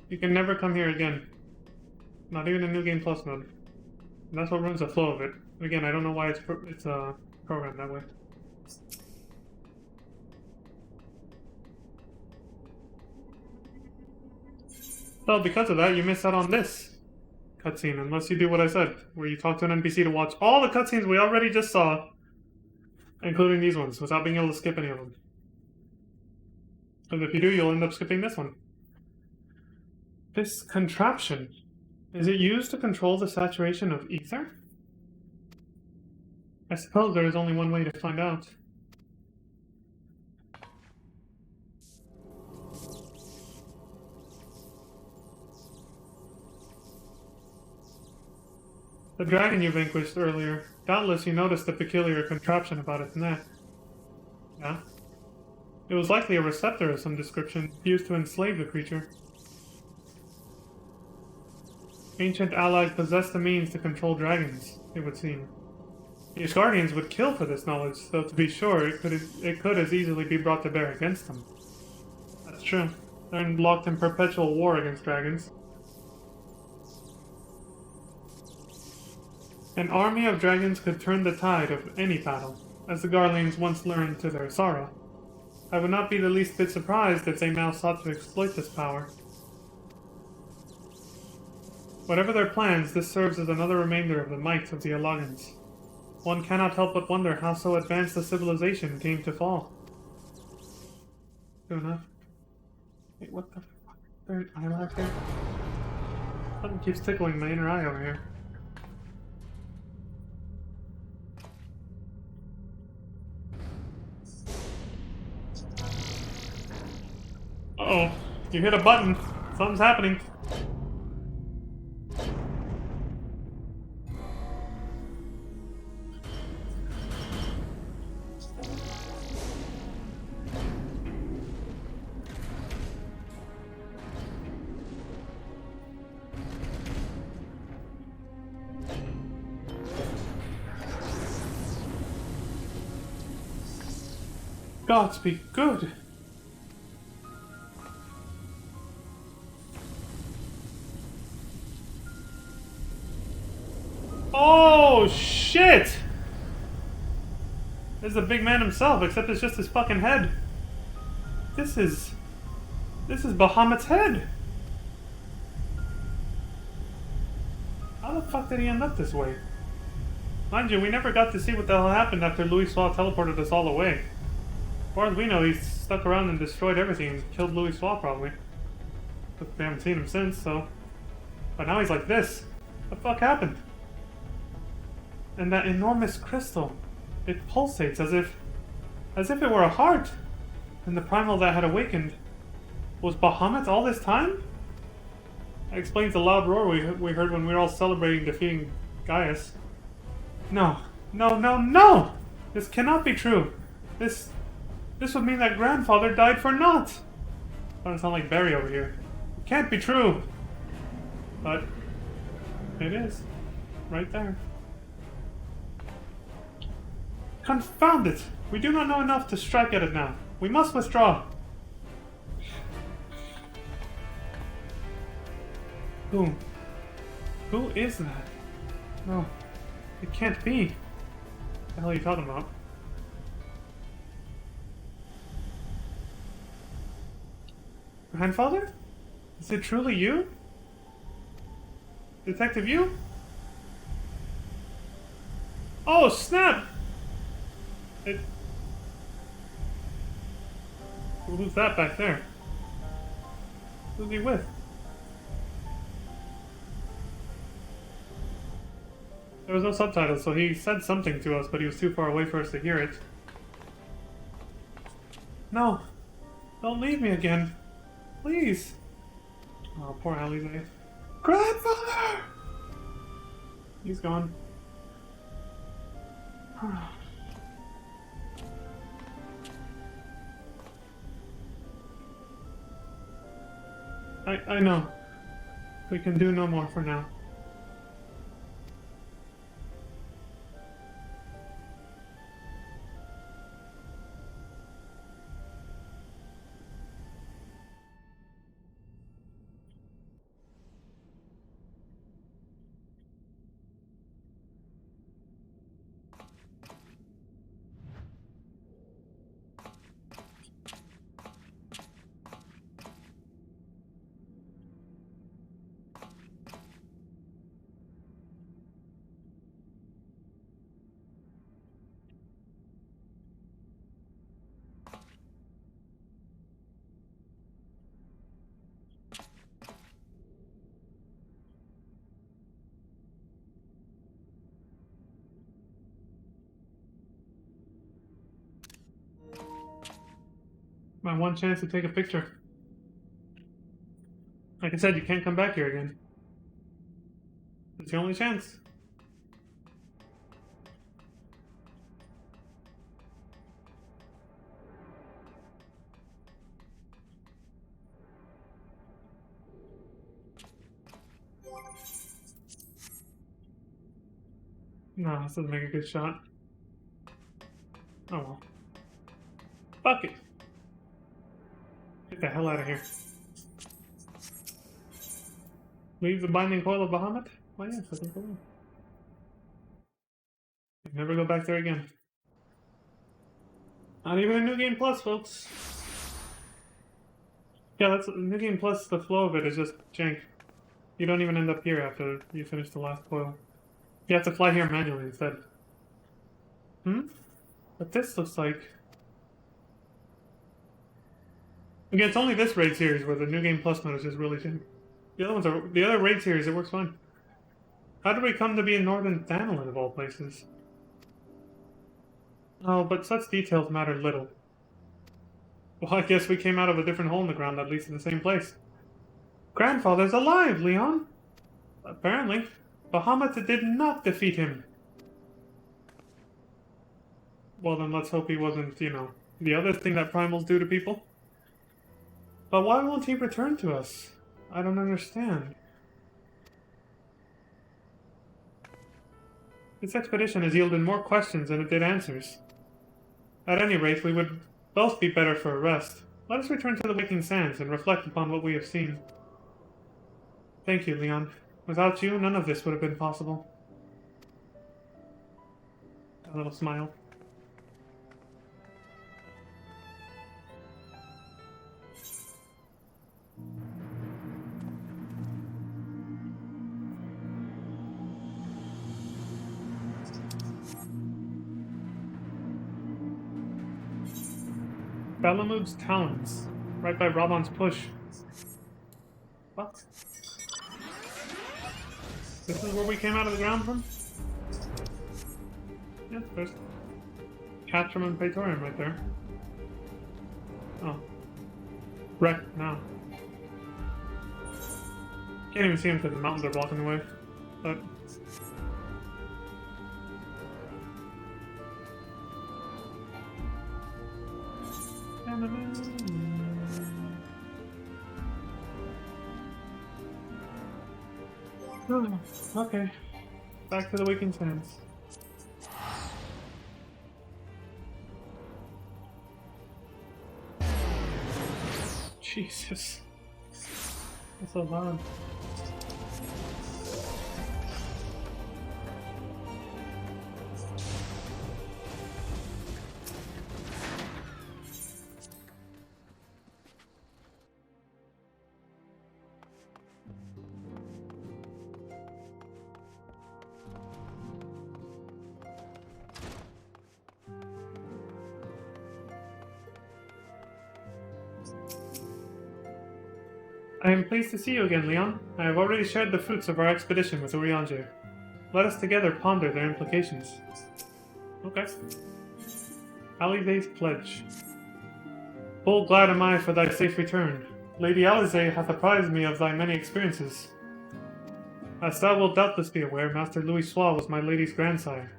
You can never come here again. Not even in New Game Plus mode. And that's what ruins the flow of it. Again, I don't know why it's programmed that way. So because of that, you miss out on this cutscene, unless you do what I said, where you talk to an NPC to watch all the cutscenes we already just saw, including these ones, without being able to skip any of them. And if you do, you'll end up skipping this one. This contraption, is it used to control the saturation of ether? I suppose there is only one way to find out. The dragon you vanquished earlier. Doubtless you noticed the peculiar contraption about its neck. Yeah? It was likely a receptor of some description, used to enslave the creature. Ancient allies possessed the means to control dragons, it would seem. The Asgardians would kill for this knowledge, though to be sure, it could as easily be brought to bear against them. That's true. They're locked in perpetual war against dragons. An army of dragons could turn the tide of any battle, as the Garleans once learned to their sorrow. I would not be the least bit surprised if they now sought to exploit this power. Whatever their plans, this serves as another remainder of the might of the Alagans. One cannot help but wonder how so advanced a civilization came to fall. Good enough. Wait, what the fuck? Is there an eyelash here? Something keeps tickling my inner eye over here. Uh-oh. You hit a button. Something's happening. Gods be good. Oh, shit! This is the big man himself, except it's just his fucking head. This is Bahamut's head. How the fuck did he end up this way? Mind you, we never got to see what the hell happened after Louis Soir teleported us all away. As far as we know, he's stuck around and destroyed everything and killed Louis Soir, probably. But we haven't seen him since, so... But now he's like this. What the fuck happened? And that enormous crystal, it pulsates as if it were a heart. And the primal that had awakened was Bahamut all this time? That explains the loud roar we heard when we were all celebrating defeating Gaius. No. No, no, no! This cannot be true. This would mean that grandfather died for naught. Starting to sound like Barry over here. It can't be true. But it is. Right there. Confound it! We do not know enough to strike at it now. We must withdraw. Who? Who is that? No. It can't be. What the hell are you talking about? Grandfather? Is it truly you? Detective you? Oh, snap! Who's that back there? Who's he with? There was no subtitles, so he said something to us, but he was too far away for us to hear it. No! Don't leave me again! Please! Oh, poor Alize. Grandfather! He's gone. I know. We can do no more for now. My one chance to take a picture. Like I said, you can't come back here again. It's the only chance. No, this doesn't make a good shot. Oh well. Fuck it. Get the hell out of here. Leave the binding coil of Bahamut? Why yes, I think I will. Never go back there again. Not even a New Game Plus, folks. Yeah, that's New Game Plus. The flow of it is just jank. You don't even end up here after you finish the last coil. You have to fly here manually instead. But this looks like... Again, it's only this raid series where the New Game Plus mode is just really jank. The other ones are... The other raid series, it works fine. How did we come to be in Northern Thanalan of all places? Oh, but such details matter little. Well, I guess we came out of a different hole in the ground that leads to the same place. Grandfather's alive, Leon! Apparently. Bahamut did not defeat him. Well, then let's hope he wasn't, you know, the other thing that primals do to people. But why won't he return to us? I don't understand. This expedition has yielded more questions than it did answers. At any rate, we would both be better for a rest. Let us return to the Waking Sands and reflect upon what we have seen. Thank you, Leon. Without you, none of this would have been possible. A little smile. Balamud's Talons, right by Rabon's Push. What? This is where we came out of the ground from? Yeah, there's Catram and Praetorium right there. Oh. Wrecked now. Can't even see them because the mountains are blocking the way. But... Oh, okay. Back to the Waking Sands. Jesus. That's so loud. I am pleased to see you again, Leon. I have already shared the fruits of our expedition with Urianger. Let us together ponder their implications. Okay. Alize's Pledge. Full glad am I for thy safe return. Lady Alize hath apprised me of thy many experiences. As thou wilt doubtless be aware, Master Louis Sois was my lady's grandsire.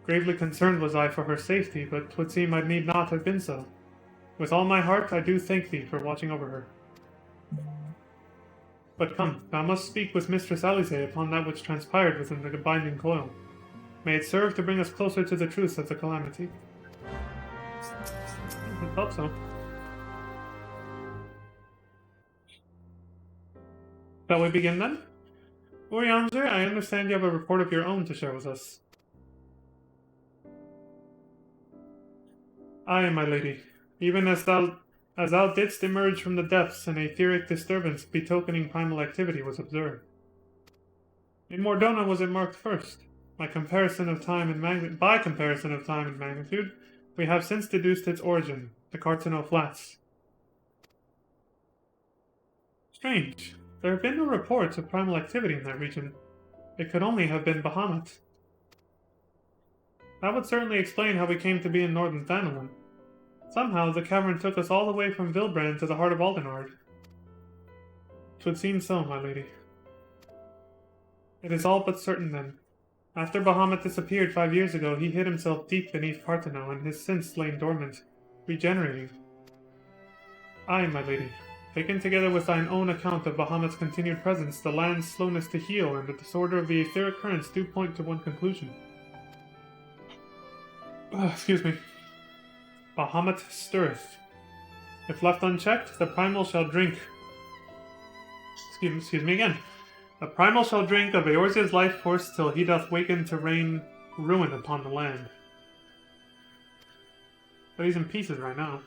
Gravely concerned was I for her safety, but 'twould seem I need not have been so. With all my heart I do thank thee for watching over her. But come, thou must speak with Mistress Alize upon that which transpired within the binding coil. May it serve to bring us closer to the truth of the calamity. I thought so. Shall we begin then? Urianger, I understand you have a report of your own to share with us. Aye, my lady. Even as thou didst emerge from the depths, an etheric disturbance betokening primal activity was observed. In Mordona was it marked first. By comparison of time and magnitude, we have since deduced its origin, the Cartano Flats. Strange. There have been no reports of primal activity in that region. It could only have been Bahamut. That would certainly explain how we came to be in Northern Thanalan. Somehow, the cavern took us all the way from Vilbrand to the heart of Aldenard. 'Twould seem so, my lady. It is all but certain, then. After Bahamut disappeared 5 years ago, he hid himself deep beneath Cartano and has since lain dormant, regenerating. Aye, my lady. Taken together with thine own account of Bahamut's continued presence, the land's slowness to heal, and the disorder of the etheric currents do point to one conclusion. Excuse me. Bahamut stirreth. If left unchecked, the primal shall drink. Excuse me again. The primal shall drink of Eorzea's life force till he doth waken to rain ruin upon the land. But he's in pieces right now.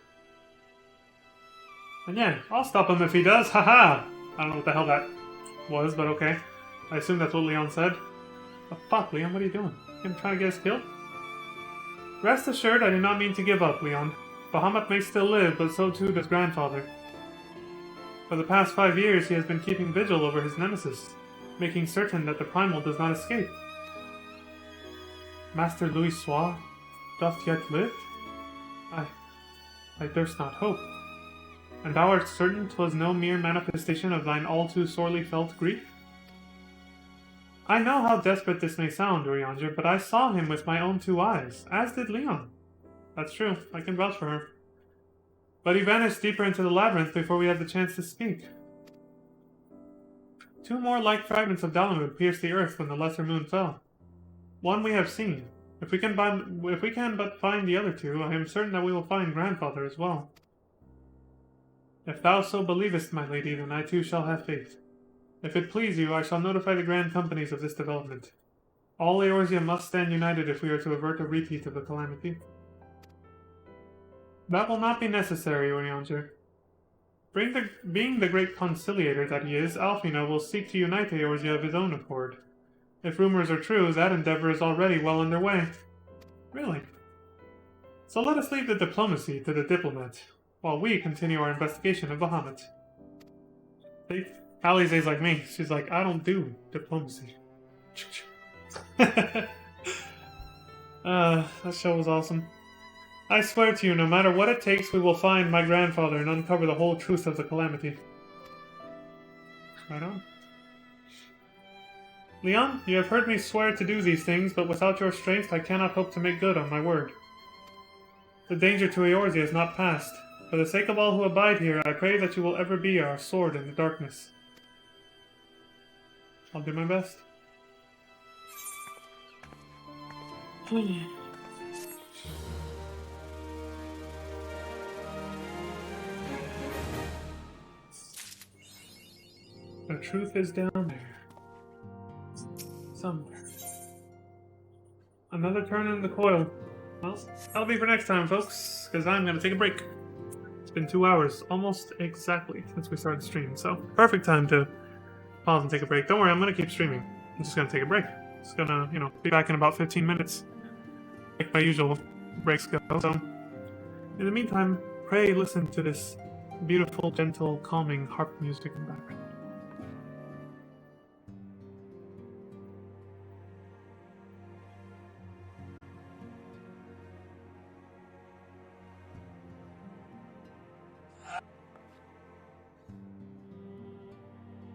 And yeah, I'll stop him if he does. Haha! I don't know what the hell that was, but okay. I assume that's what Leon said. Oh, fuck, Leon, what are you doing? You trying to get us killed? Rest assured, I do not mean to give up, Leon. Bahamut may still live, but so too does Grandfather. For the past 5 years, he has been keeping vigil over his nemesis, making certain that the primal does not escape. Master Louis Soir doth yet live? I durst not hope. And thou art certain 'twas no mere manifestation of thine all too sorely felt grief? I know how desperate this may sound, Urianger, but I saw him with my own 2 eyes, as did Leon. That's true, I can vouch for her. But he vanished deeper into the labyrinth before we had the chance to speak. 2 more like fragments of Dalamud pierced the earth when the lesser moon fell. One we have seen. If we can but find the other 2, I am certain that we will find Grandfather as well. If thou so believest, my lady, then I too shall have faith. If it please you, I shall notify the Grand Companies of this development. All Eorzea must stand united if we are to avert a repeat of the calamity. That will not be necessary, Urianger. Being the great conciliator that he is, Alfina will seek to unite Eorzea of his own accord. If rumors are true, that endeavor is already well underway. Really? So let us leave the diplomacy to the diplomat, while we continue our investigation of Bahamut. Alize's like me. She's like, I don't do diplomacy. That show was awesome. I swear to you, no matter what it takes, we will find my grandfather and uncover the whole truth of the calamity. Right on. Leon, you have heard me swear to do these things, but without your strength I cannot hope to make good on my word. The danger to Eorzea is not past. For the sake of all who abide here, I pray that you will ever be our sword in the darkness. I'll do my best. The truth is down there. Somewhere. Another turn in the coil. Well, that'll be for next time, folks, because I'm going to take a break. It's been 2 hours, almost exactly, since we started the stream, so perfect time to pause and take a break. Don't worry, I'm going to keep streaming. I'm just going to take a break. Just going to, be back in about 15 minutes, like my usual breaks go. So, in the meantime, pray listen to this beautiful, gentle, calming harp music in the background.